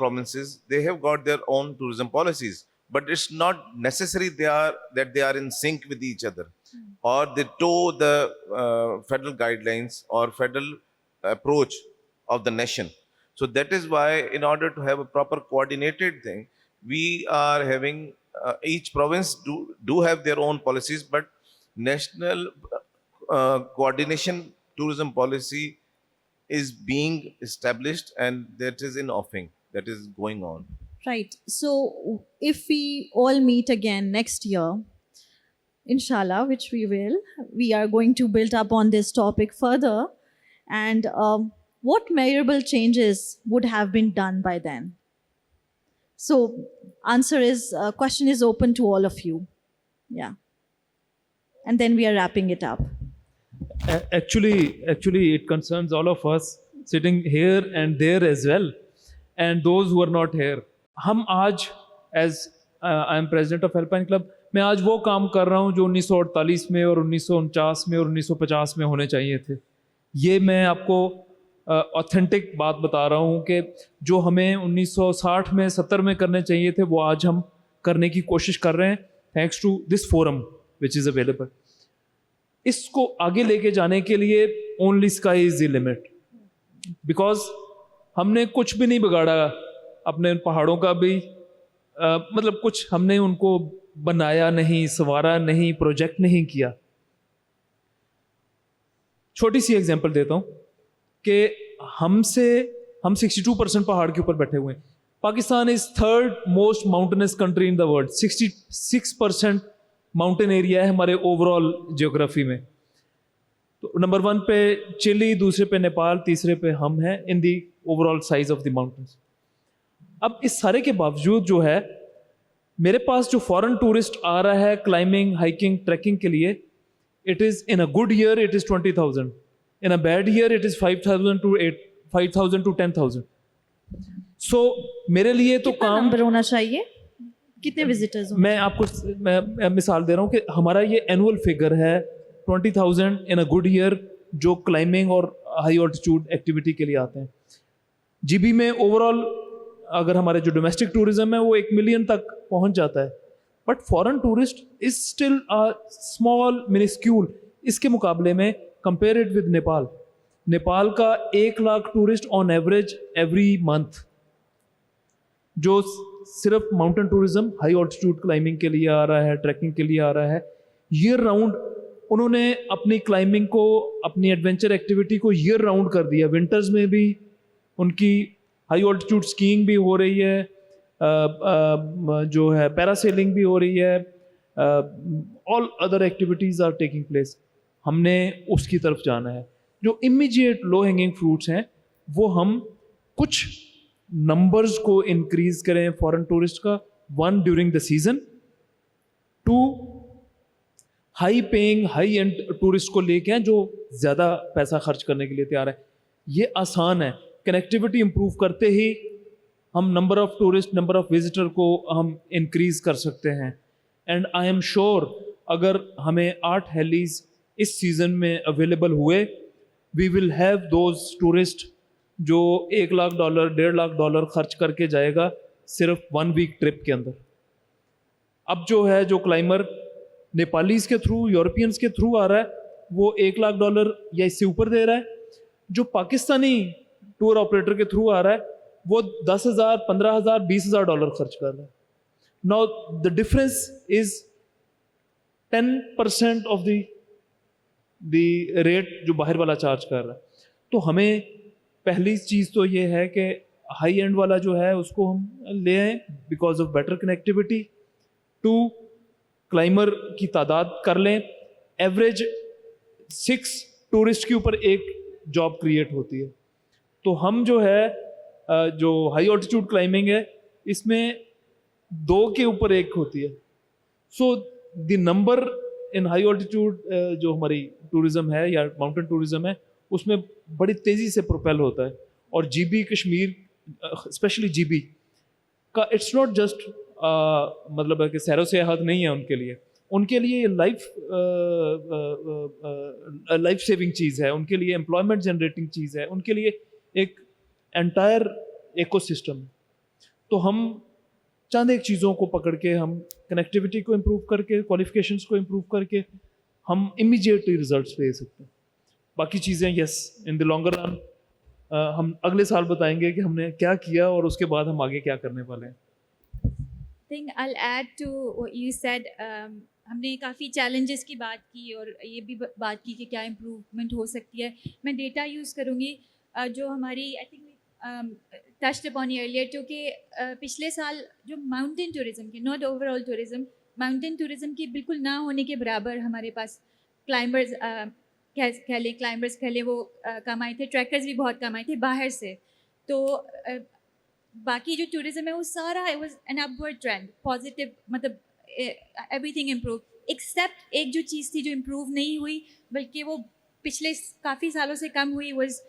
provinces, they have got their own tourism policies, but it's not necessary that they are in sync with each other, or they toe the federal guidelines or federal approach of the nation. So that is why, in order to have a proper coordinated thing, we are having each province do have their own policies, but national coordination tourism policy is being established, and that is in offing, that is going on. Right. So if we all meet again next year, inshallah, which we will, we are going to build up on this topic further. And what measurable changes would have been done by then? So question is open to all of you. Yeah. And then we are wrapping it up. Actually, it concerns all of us sitting here and there as well, and those who are not here. ہم آج as I am president of help line club, میں آج وہ کام کر رہا ہوں جو 1948 میں اور 1949 میں اور 1950 میں ہونے چاہیے تھے. یہ میں آپ کو اوتھینٹک بات بتا رہا ہوں کہ جو ہمیں 1960 میں 70 میں کرنے چاہیے تھے وہ آج ہم کرنے کی کوشش کر رہے ہیں thanks to this forum which is available. اس کو آگے لے کے جانے کے لیے only sky is the limit, because ہم نے کچھ بھی نہیں بگاڑا اپنے پہاڑوں کا بھی، مطلب کچھ ہم نے ان کو بنایا نہیں، سنوارا نہیں، پروجیکٹ نہیں کیا. چھوٹی سی ایگزامپل دیتا ہوں کہ ہم 62% پہاڑ کے اوپر بیٹھے ہوئے ہیں. Pakistan is third most mountains country in the world. 66% mountain area ہے ہمارے اوور آل جیوگرافی میں. تو نمبر 1 پہ چلی، دوسرے پہ نیپال، تیسرے پہ ہم ہیں in the overall size of the mountains. اب اس سارے کے باوجود جو ہے میرے پاس جو فورن ٹورسٹ آ رہا ہے کلائمبنگ، ہائکنگ، ٹریکنگ کے لیے، it is in a good year it is 20,000، in a bad year it is 5,000 to 10,000. So میرے لیے تو کام نمبر ہونا چاہیے کتنے وزٹرز. میں آپ کو میں مثال دے رہا ہوں کہ ہمارا یہ اینول فگر ہے 20,000 ان اے گڈ ایئر جو کلائمبنگ اور ہائی آلٹیٹیوڈ ایکٹیویٹی کے لیے آتے ہیں. جی بی میں اوور آل اگر ہمارے جو ڈومیسٹک ٹورزم ہے وہ 1 ملین تک پہنچ جاتا ہے، but foreign tourist is still small minuscule. اس کے مقابلے میں کمپیئرڈ ود نیپال، نیپال کا 1 lakh tourist on average every month جو صرف mountain tourism, high altitude climbing کے لیے آ رہا ہے، ٹریکنگ کے لیے آ رہا ہے. ایئر راؤنڈ انہوں نے اپنی کلائمبنگ کو، اپنی ایڈونچر ایکٹیویٹی کو ایئر راؤنڈ کر دیا. ونٹرز میں بھی ان کی ہائی آلٹیٹیوڈ اسکیئنگ بھی ہو رہی ہے، جو ہے پیراسیلنگ بھی ہو رہی ہے، all other activities are taking place. ہم نے اس کی طرف جانا ہے. جو امیجیٹ لو ہینگنگ فروٹس ہیں وہ ہم کچھ نمبرز کو انکریز کریں فورن ٹورسٹ کا. 1 during the season, 2 high paying high and tourist کو لے کے ہیں جو زیادہ پیسہ خرچ کرنے کے لیے تیار ہے. یہ آسان ہے. کنیکٹیوٹی امپروو کرتے ہی ہم number of tourist, number of visitor کو ہم انکریز کر سکتے ہیں. اینڈ آئی ایم شیور اگر ہمیں 8 ہیلیز اس سیزن میں اویلیبل ہوئے، وی ول ہیو دوز ٹورسٹ جو $1 لاکھ $1.5 لاکھ خرچ کر کے جائے گا صرف 1 ویک ٹرپ کے اندر. اب جو ہے جو کلائمر नेपालीज के थ्रू, यूरोपियंस के थ्रू आ रहा है वो $1,00,000 या इससे ऊपर दे रहा है. जो पाकिस्तानी टूर ऑपरेटर के थ्रू आ रहा है वो $10,000, $15,000, $20,000 खर्च कर रहा है. Now the difference is 10% of the rate जो बाहर वाला चार्ज कर रहा है. तो हमें पहली चीज़ तो ये है कि हाई एंड वाला जो है उसको हम ले आएँ because of better connectivity. 2, climber की तादाद कर लें. एवरेज 6 टूरिस्ट के ऊपर एक जॉब क्रिएट होती है. तो हम जो है जो हाई ऑल्टीट्यूड क्लाइंबिंग है इसमें 2 के ऊपर एक होती है. So the number in high altitude जो हमारी टूरिज्म है या माउंटेन टूरिज्म है उसमें बड़ी तेज़ी से प्रोपेल होता है. और जीबी कश्मीर स्पेशली जीबी का इट्स नॉट जस्ट मतलब है कि सैरो सियाहत नहीं है उनके लिए लाइफ सेविंग चीज़ है, उनके लिए एम्प्लॉयमेंट जनरेटिंग चीज़ है, उनके लिए एक एंटायर इकोसिस्टम. तो हम चंद एक चीज़ों को पकड़ के हम कनेक्टिविटी को इम्प्रूव करके, क्वालिफिकेशंस को इम्प्रूव करके हम इमीडिएटली रिजल्ट्स दे सकते हैं. बाकी चीज़ें yes in the longer run हम अगले साल बताएंगे कि हमने क्या किया और उसके बाद हम आगे क्या करने वाले हैं. Think I add to what you said. हमने काफ़ी चैलेंजेस की बात की और ये भी बात की कि क्या इम्प्रूवमेंट हो सकती है. मैं डेटा यूज़ करूँगी जो हमारी I think touched upon earlier, क्योंकि पिछले साल जो माउंटेन टूरिज़्म की, not overall tourism, mountain tourism की बिल्कुल ना होने के बराबर हमारे पास क्लाइंबर्स कह लें, क्लाइंबर्स कह लें, वो कम आए थे. ट्रैकर्स भी बहुत कम आए थे बाहर से. तो बाकी जो टूरिज़्म है वो सारा it was an upward trend, positive, मतलब एवरीथिंग इम्प्रूव एक्सेप्ट एक जो चीज़ थी जो इम्प्रूव नहीं हुई बल्कि वो पिछले काफ़ी सालों से कम हुई, वाज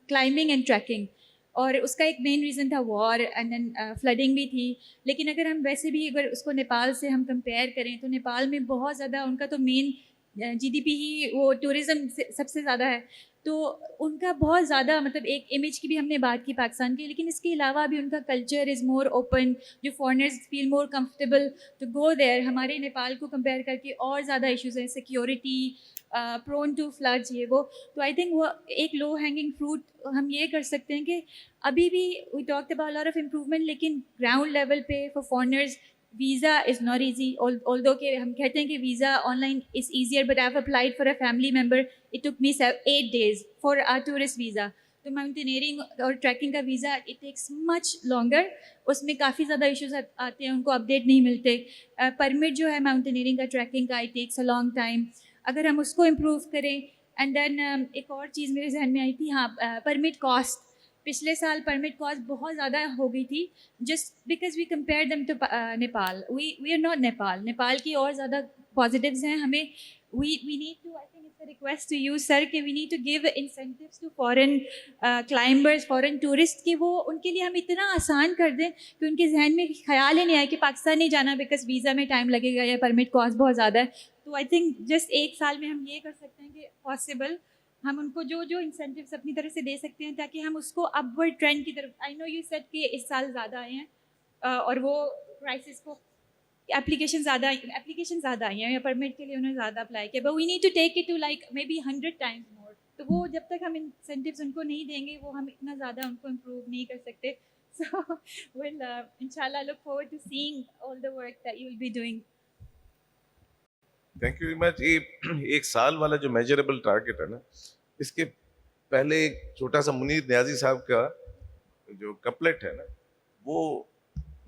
क्लाइंबिंग एंड ट्रैकिंग. और उसका एक मेन रीज़न था वॉर एंड देन फ्लडिंग भी थी. लेकिन अगर हम वैसे भी अगर उसको नेपाल से हम कंपेयर करें तो नेपाल में बहुत ज़्यादा उनका तो मेन जीडीपी ही वो टूरिज़्म सबसे ज़्यादा है. तो उनका बहुत ज़्यादा मतलब एक इमेज की भी हमने बात की पाकिस्तान की, लेकिन इसके अलावा भी उनका कल्चर इज़ मोर ओपन, जो foreigners feel more comfortable to go there. हमारे नेपाल को कंपेयर करके और ज़्यादा इश्यूज़ हैं, सिक्योरिटी, प्रोन टू फ्लड्स, ये वो. तो आई थिंक वो एक लो हैंगिंग फ्रूट हम ये कर सकते हैं कि अभी भी we talked about lot of improvement, लेकिन ग्राउंड लेवल पे for foreigners visa is not easy. Although कि हम कहते हैं कि visa online is easier, but I have applied for a family member, it took me 8 days for a tourist visa. तो mountaineering और trekking का visa it takes much longer. उसमें काफ़ी ज़्यादा इश्यूज आते हैं, उनको अपडेट नहीं मिलते. परमिट जो है माउंटेनियरिंग का, ट्रैकिंग का, it takes a long time. अगर हम उसको इम्प्रूव करें. एंड देन एक और चीज़ मेरे जहन में आई थी, हाँ, परमिट कॉस्ट. पिछले साल परमिट कॉस्ट बहुत ज़्यादा हो गई थी just because we compare them to Nepal. We are not Nepal. Nepal की और ज़्यादा पॉजिटिव्स हैं. हमें we need to, I think it's a request to you sir, कि we need to give incentives to foreign climbers, foreign tourists, कि वो उनके लिए हम इतना आसान कर दें कि उनके जहन में ख्याल ही नहीं आए कि पाकिस्तान नहीं जाना बिकॉज वीज़ा में टाइम लगेगा या परमिट कॉस्ट बहुत ज़्यादा है. तो आई थिंक जस्ट एक साल में हम ये कर सकते हैं कि पॉसिबल हम उनको जो जो इंसेंटिव्स अपनी तरफ से दे सकते हैं ताकि हम उसको अपवर्ड ट्रेंड की तरफ. आई नो यू सेड कि इस साल ज़्यादा आए हैं और वो प्राइसेस को एप्लीकेशन ज़्यादा आई हैं या परमिट के लिए उन्होंने ज़्यादा अप्लाई किया, but we need to take it to like maybe 100 times more. तो वो जब तक हम इंसेंटिव्स उनको नहीं देंगे वो हम इतना ज़्यादा उनको इम्प्रूव नहीं कर सकते. सो विल इंशाल्लाह look forward to seeing all the work that you will be doing. Thank you very much. ये एक साल वाला जो मेजरेबल टारगेट है ना, इसके पहले एक छोटा सा मुनीर न्याजी साहब का जो कपलेट है ना, वो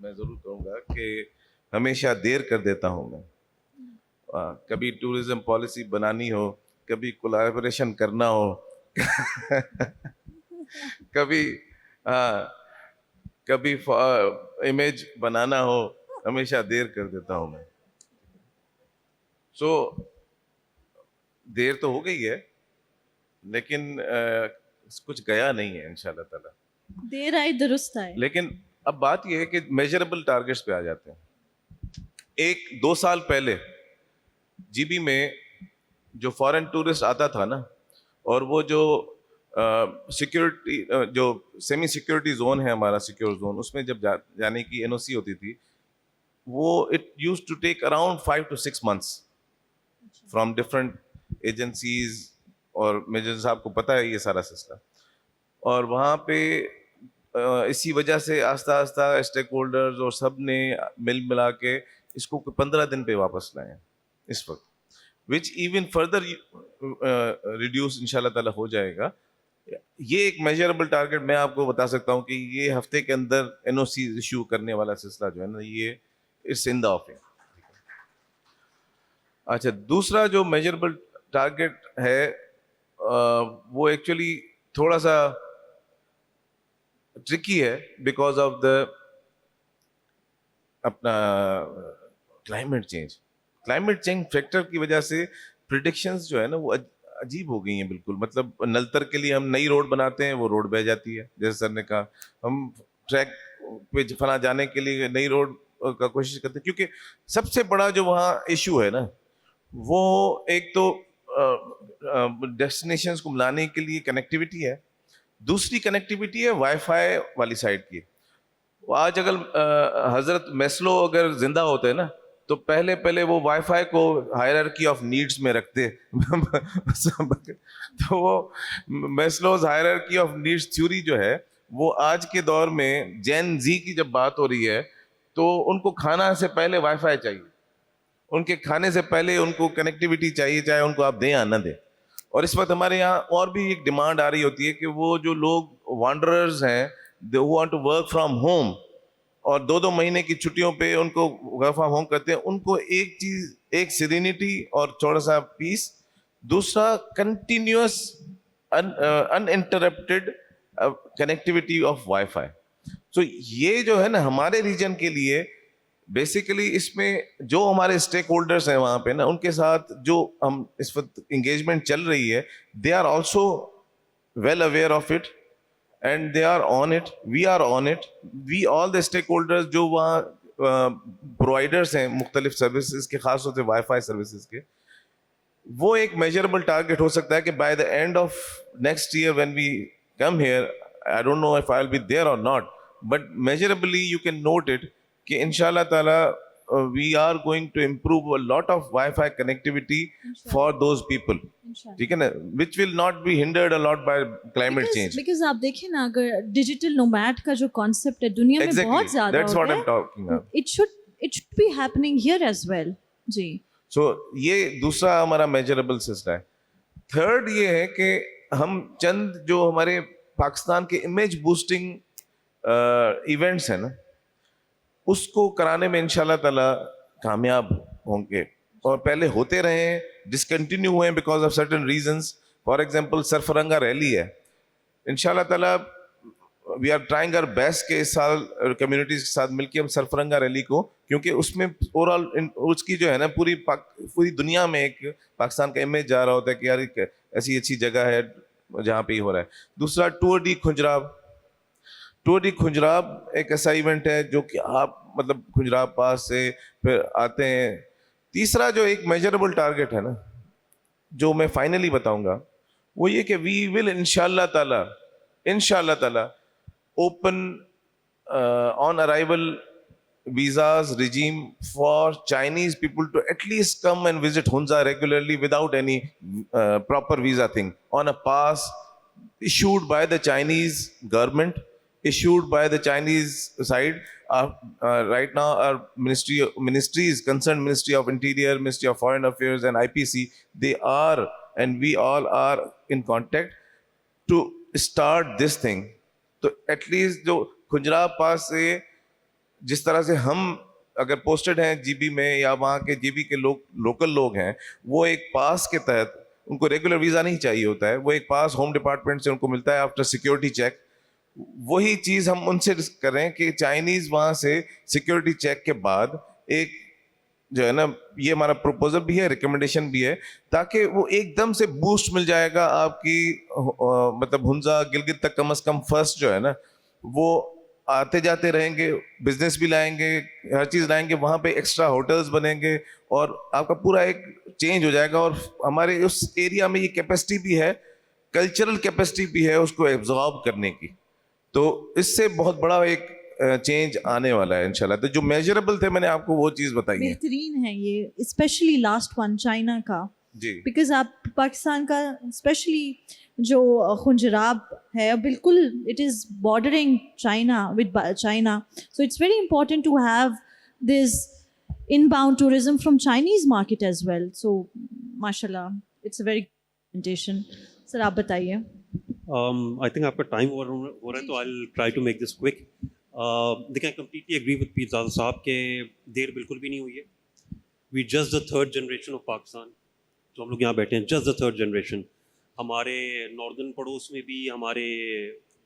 मैं ज़रूर कहूँगा कि हमेशा देर कर देता हूँ मैं. कभी टूरिज्म पॉलिसी बनानी हो, कभी कोलैबोरेशन करना हो कभी इमेज बनाना हो, हमेशा देर कर देता हूँ मैं. सो देर तो हो गई है लेकिन कुछ गया नहीं है इंशाल्लाह ताला. देर आए दुरुस्त आए. लेकिन अब बात यह है कि मेजरेबल टारगेट्स पे आ जाते हैं. 1-2 साल पहले जीबी में जो फॉरेन टूरिस्ट आता था ना, और वो जो सिक्योरिटी जो सेमी सिक्योरिटी जोन है हमारा सिक्योर जोन, उसमें जब जाने की एनओसी होती थी, وہ it used to take around 5 to 6 months from different agencies, اور میجر صاحب کو پتہ ہے یہ سارا سلسلہ. اور وہاں پہ اسی وجہ سے آہستہ آہستہ اسٹیک ہولڈرز اور سب نے مل ملا کے اس کو 15 دن پہ واپس لائے ہیں اس وقت, وچ ایون فردر ریڈیوس ان شاء اللہ تعالیٰ ہو جائے گا. یہ ایک میجربل ٹارگیٹ میں آپ کو بتا سکتا ہوں کہ یہ ہفتے کے اندر این او سی ایشو کرنے والا سلسلہ جو ہے نا, یہ اٹس ان دا آفنگ. اچھا, دوسرا جو میجربل ٹارگیٹ ہے وہ ایکچولی تھوڑا سا ٹرکی ہے بیکاز آف دا اپنا کلائمیٹ چینج فیکٹر کی وجہ سے پریڈکشنز جو ہے نا وہ عجیب ہو گئی ہیں بالکل. مطلب نلتر کے لیے ہم نئی روڈ بناتے ہیں, وہ روڈ بہ جاتی ہے, جیسے سر نے کہا. ہم ٹریک پہ فلاں جانے کے لیے نئی روڈ کا کوشش کرتے ہیں, کیونکہ سب سے بڑا جو وہاں ایشو ہے نا وہ ایک تو ڈیسٹینیشنز کو ملانے کے لیے کنیکٹیوٹی ہے, دوسری کنیکٹیوٹی ہے وائی فائی والی سائڈ کی. آج اگر حضرت میسلو اگر زندہ ہوتے نا تو پہلے وہ وائی فائی کو ہائرارکی آف نیڈس میں رکھتے. تو وہ Maslow's hierarchy of needs theory جو ہے وہ آج کے دور میں جین زی کی جب بات ہو رہی ہے تو ان کو کھانا سے پہلے وائی فائی چاہیے, ان کے کھانے سے پہلے ان کو کنیکٹیوٹی چاہیے, چاہے ان کو آپ دیں یا نہ دیں. اور اس وقت ہمارے یہاں اور بھی ایک ڈیمانڈ آ رہی ہوتی ہے کہ وہ جو لوگ وانڈررز ہیں they want to work from home اور 2 مہینے کی چھٹیوں پہ ان کو ورک فرام ہوم کرتے ہیں, ان کو ایک چیز, ایک سیرینٹی اور تھوڑا سا پیس, دوسرا continuous interrupted connectivity of wifi. So یہ جو ہے نا ہمارے ریجن کے لیے بیسیکلی اس میں جو ہمارے اسٹیک ہولڈرس ہیں وہاں پہ نا, ان کے ساتھ جو ہم اس وقت انگیجمنٹ چل رہی ہے, they are also well aware of it and they are on it, we are on it, we all the stakeholders جو وہاں providers ہیں مختلف سروسز کے, خاص طور سے وائی فائی سروسز کے, وہ ایک میجربل ٹارگیٹ ہو سکتا ہے کہ by the end of next year when we come here, I don't know if I'll be there or not, but measurably you can note it کہ انشاءاللہ تعالی we are going to improve a lot of Wi-Fi connectivity for those people. ٹھیک ہے نا, which will not be hindered a lot by climate change. Because آپ دیکھیں نا, اگر ڈیجیٹل نومیڈ کا جو کانسیپٹ ہے دنیا میں بہت زیادہ That's what I'm talking about. it should be happening here as well. G, So یہ دوسرا ہمارا میجربل سلسلہ ہے. تھرڈ یہ ہے کہ ہم چند جو ہمارے پاکستان کے امیج بوسٹنگ ایونٹس ہیں نا اس کو کرانے میں انشاءاللہ تعالیٰ کامیاب ہوں گے, اور پہلے ہوتے رہے ہیں, ڈسکنٹینیو ہوئے ہیں because of certain reasons. For example Sarfaranga rally ہے, انشاءاللہ تعالیٰ we are trying our best کہ اس سال کمیونٹیز کے ساتھ مل کے ہم سرفرنگا ریلی کو, کیونکہ اس میں اوور آل اس کی جو ہے نا پوری دنیا میں ایک پاکستان کا امیج جا رہا ہوتا ہے کہ یار ایک ایسی اچھی جگہ ہے جہاں پہ یہ ہو رہا ہے. دوسرا ٹور ڈی کھنجراب ایک ایسا ایونٹ ہے جو کہ آپ مطلب کھنجراب پاس سے پھر آتے ہیں. تیسرا جو ایک میجربل ٹارگیٹ ہے نا جو میں فائنلی بتاؤں گا وہ یہ کہ وی ول انشاءاللہ تعالی open on arrival visas regime for Chinese people to at least come and visit Hunza regularly without any proper visa thing, on a pass issued by the Chinese government, issued by the Chinese side. Right now our ministries, concerned Ministry of Interior, Ministry of Foreign Affairs and IPC, they are, and we all are in contact to start this thing. So at least جو کھنجراب پاس سے جس طرح سے ہم اگر posted ہیں G B میں یا وہاں کے جی بی کے لوگ لوکل لوگ ہیں, وہ ایک پاس کے تحت ان کو ریگولر ویزا نہیں چاہیے ہوتا ہے, وہ ایک پاس ہوم ڈپارٹمنٹ سے ان کو ملتا ہے آفٹر سیکورٹی چیک. وہی چیز ہم ان سے کر رہے ہیں کہ چائنیز وہاں سے سیکورٹی چیک کے بعد ایک جو ہے نا, یہ ہمارا پروپوزل بھی ہے, ریکمنڈیشن بھی ہے, تاکہ وہ ایک دم سے بوسٹ مل جائے گا آپ کی مطلب ہنزا گلگت تک کم از کم فرسٹ جو ہے نا, وہ آتے جاتے رہیں گے, بزنس بھی لائیں گے, ہر چیز لائیں گے, وہاں پہ ایکسٹرا ہوٹلز بنیں گے اور آپ کا پورا ایک چینج ہو جائے گا. اور ہمارے اس ایریا میں یہ کیپیسٹی بھی ہے, کلچرل کیپیسٹی بھی ہے اس کو ایبزارب کرنے کی. تو اس سے بہت بڑا ایک چینج آنے والا ہے انشاءاللہ. تو جو میجربل تھے میں نے آپ کو وہ چیز بتائی ہے. بہترین ہے یہ, اسپیشلی لاسٹ ون چائنا کا, جی بیکاز آپ پاکستان کا اسپیشلی جو خنجراب ہے بالکل it is bordering China with China, so it's very important to have this inbound tourism from Chinese market as well. So ماشاء اللہ it's a very presentation. Sir آپ بتائیے. I think آپ کا ٹائم ہو رہا ہے تو I'll try to make this quick. دیکھیں, I completely agree with Pirzada صاحب کہ دیر بالکل بھی نہیں ہوئی ہے. We just the third generation of Pakistan. جو ہم لوگ یہاں بیٹھے ہیں, just the third generation. ہمارے ناردرن پڑوس میں بھی, ہمارے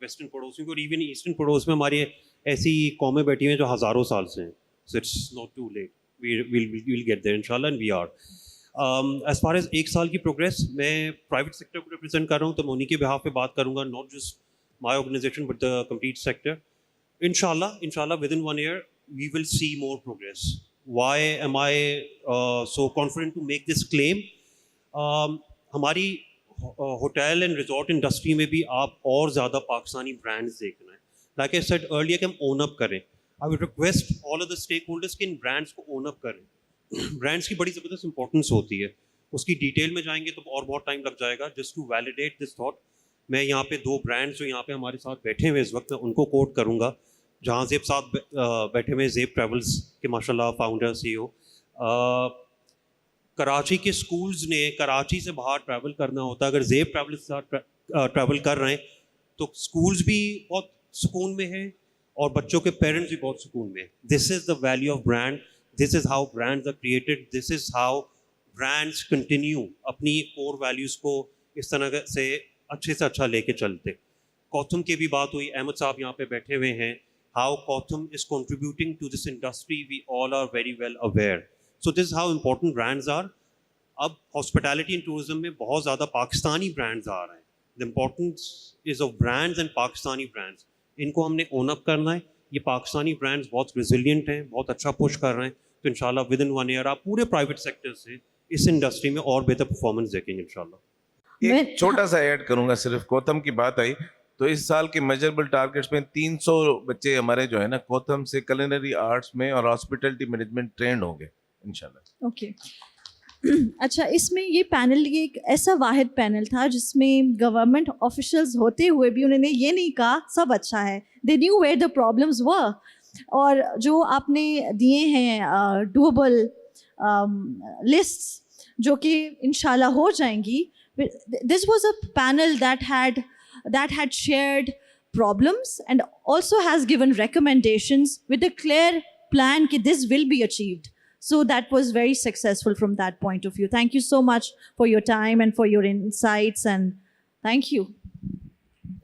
ویسٹرن پڑوس میں بھی, اور ایون ایسٹرن پڑوس میں ہماری ایسی قومیں بیٹھی ہوئی ہیں جو ہزاروں سال سے ہیں. So it's not too late. We'll get there inshallah, and we are. As far as ایک سال کی پروگریس, میں پرائیویٹ سیکٹر کو ریپرزینٹ کر رہا ہوں تو میں انہیں کے بہاف پہ بات کروں گا, not just my organization but the complete sector. انشاءاللہ within 1 year we will see more progress. Why am I so confident to make this claim? ہماری ہوٹل اینڈ ریزورٹ انڈسٹری میں بھی آپ اور زیادہ پاکستانی برانڈس دیکھنا ہے. لائک آئی سیڈ ارلیئر کہ ہم اون اپ کریں. I would request all of the stack holders کہ ان برانڈس کو اون اپ کریں. برانڈس کی بڑی زبردست امپورٹنس ہوتی ہے, اس کی ڈیٹیل میں جائیں گے تو اور بہت ٹائم لگ جائے گا. Just to validate this thought, میں یہاں پہ 2 برانڈس جو یہاں پہ ہمارے ساتھ بیٹھے ہوئے اس وقت, میں ان کو کوٹ کروں گا. جہاں زیب صاحب بیٹھے ہوئے, زیب ٹریولز کے ماشاء اللہ فاؤنڈر CEO. کراچی کے اسکولز نے کراچی سے باہر ٹریول کرنا ہوتا ہے, اگر زیب ٹریول کے ساتھ ٹریول کر رہے ہیں تو اسکولز بھی بہت سکون میں ہیں اور بچوں کے پیرنٹس بھی بہت سکون میں ہیں. This is the value of brand. This is how brands are created. This is how brands continue اپنی کور ویلیوز کو اس طرح سے اچھے سے اچھا لے کے چلتے. کوتھم کی بھی بات ہوئی, احمد صاحب یہاں پہ بیٹھے ہوئے ہیں. ہاؤ کوتھم is contributing to this industry, we all are very well aware. So this is how important brands are. اب ہاسپٹیلٹی اینڈ ٹورزم میں بہت زیادہ پاکستانی برانڈز آ رہے ہیں. The importance is of brands and Pakistani brands. ان کو ہم نے اون اپ کرنا ہے. یہ پاکستانی برانڈز بہت ریزیلینٹ ہیں, بہت اچھا پش کر رہے ہیں. تو انشاءاللہ ود ان 1 year آپ پورے پرائیویٹ سیکٹر سے اس انڈسٹری میں اور بہتر پرفارمنس دیکھیں گے انشاءاللہ. ایک چھوٹا سا ایڈ کروں گا, صرف کوتھم کی بات آئی تو اس سال کے میجربل ٹارگیٹس میں 300 بچے ہمارے جو ہے نا کوتھم سے کلینری آرٹس میں اور ہاسپٹیلٹی مینجمنٹ ٹرینڈ ہوں گے انشاءاللہ. اوکے. اچھا, اس میں یہ پینل, یہ ایک ایسا واحد پینل تھا جس میں گورنمنٹ آفیشلز ہوتے ہوئے بھی انہوں نے یہ نہیں کہا سب اچھا ہے. They knew where the problems were. اور جو آپ نے دیے ہیں ڈوبل لسٹس جو کہ انشاءاللہ ہو جائیں گی, this was a panel that had shared problems and also has given recommendations with a clear plan that this will be achieved. So that was very successful from that point of view. Thank you so much for your time and for your insights, and thank you.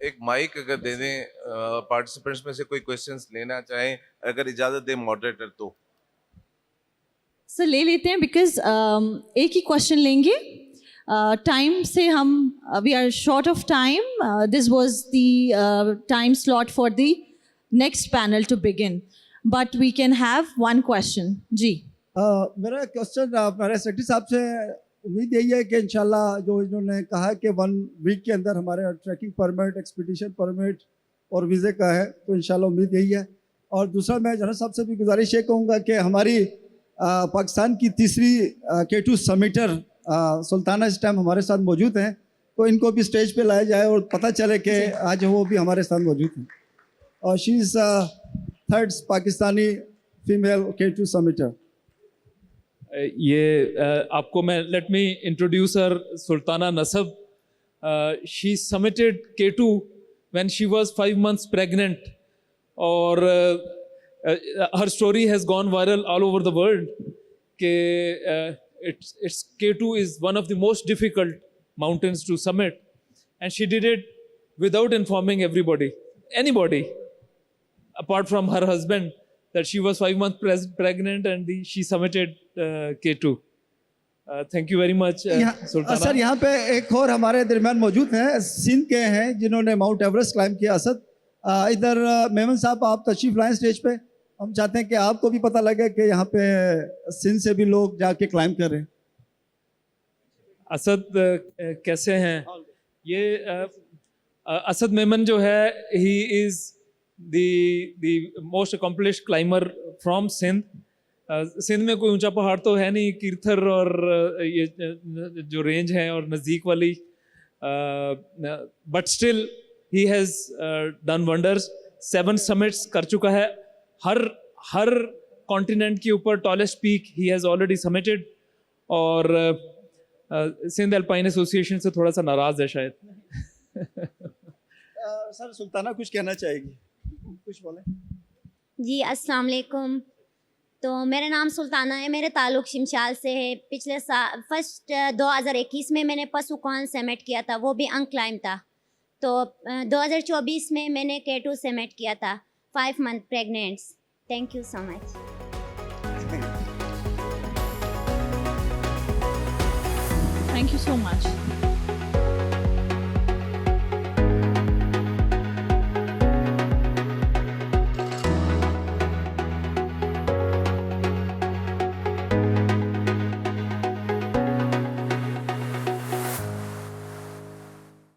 ایک mic اگر دے دیں participants میں سے کوئی questions لینا چاہیں, اگر اجازت دیں ماڈریٹر تو. سر لے لیتے ہیں بیکاز ایک ہی کوشچن لیں گے. ٹائم سے ہم we are short of time. This was the time slot for the next panel to begin, but we can have 1 question. جی میرا کوشچن ہمارے سیکرٹری صاحب سے امید یہی ہے کہ انشاءاللہ جو انہوں نے کہا کہ 1 week کے اندر ہمارے ٹریکنگ پرمٹ, ایکسپیڈیشن پرمٹ اور ویزے کا ہے, تو انشاءاللہ امید یہی ہے. اور دوسرا میں جنرل صاحب سے بھی گزارش یہ کہوں گا کہ ہماری پاکستان کی تیسری K2 سمیٹر سلطانہ اس ٹائم ہمارے ساتھ موجود ہیں, تو ان کو بھی اسٹیج پہ لایا جائے اور پتہ چلے کہ آج وہ بھی ہمارے ساتھ موجود ہیں. اور شی از 3rd پاکستانی فیمیل K2 سمیٹر. یہ آپ کو میں لیٹ می انٹروڈیوس ہر, سلطانہ نصب. شی submitted K2 when she was 5 months pregnant, اور her story has gone viral all over the world. کہ it's K2 is one of the most difficult mountains to summit, and she did it without informing anybody apart from her husband that she was 5 months pregnant, and she submitted K2. Thank you very much, Sultana. سر یہاں پہ ایک اور ہمارے درمیان موجود ہیں, سندھ کے ہیں جنہوں نے ماؤنٹ ایوریسٹ کلائم کیا. اسد ادھر میمن صاحب آپ تشریف لائیں اسٹیج پہ. ہم چاہتے ہیں کہ آپ کو بھی پتہ لگے کہ یہاں پہ سندھ سے بھی لوگ جا کے کلائم کر رہے ہیں. اسد کیسے ہیں؟ یہ اسد میمن جو ہے, he is the most accomplished climber from Sindh. Sindh में कोई ऊंचा पहाड़ तो है नहीं, कीर्थर और ये जो रेंज है और नज़दीक वाली, but still he has done wonders. 7 summits कर चुका है. हर कॉन्टिनेंट के ऊपर tallest peak he has already summited. और सिंध अल्पाइन एसोसिएशन से थोड़ा सा नाराज़ है शायद. सर सुल्ताना कुछ कहना चाहेगी, कुछ बोले. जी अस्सलाम वालेकुम. तो मेरा नाम सुल्ताना है, मेरे ताल्लुक़ शिमशाल से है. पिछले साल 2021 में मैंने पसुकॉन समिट किया था, वो भी अनक्लाइम था. तो 2024 में मैंने K2 समिट किया था, 5 month pregnants. Thank you so much. Thank you so much.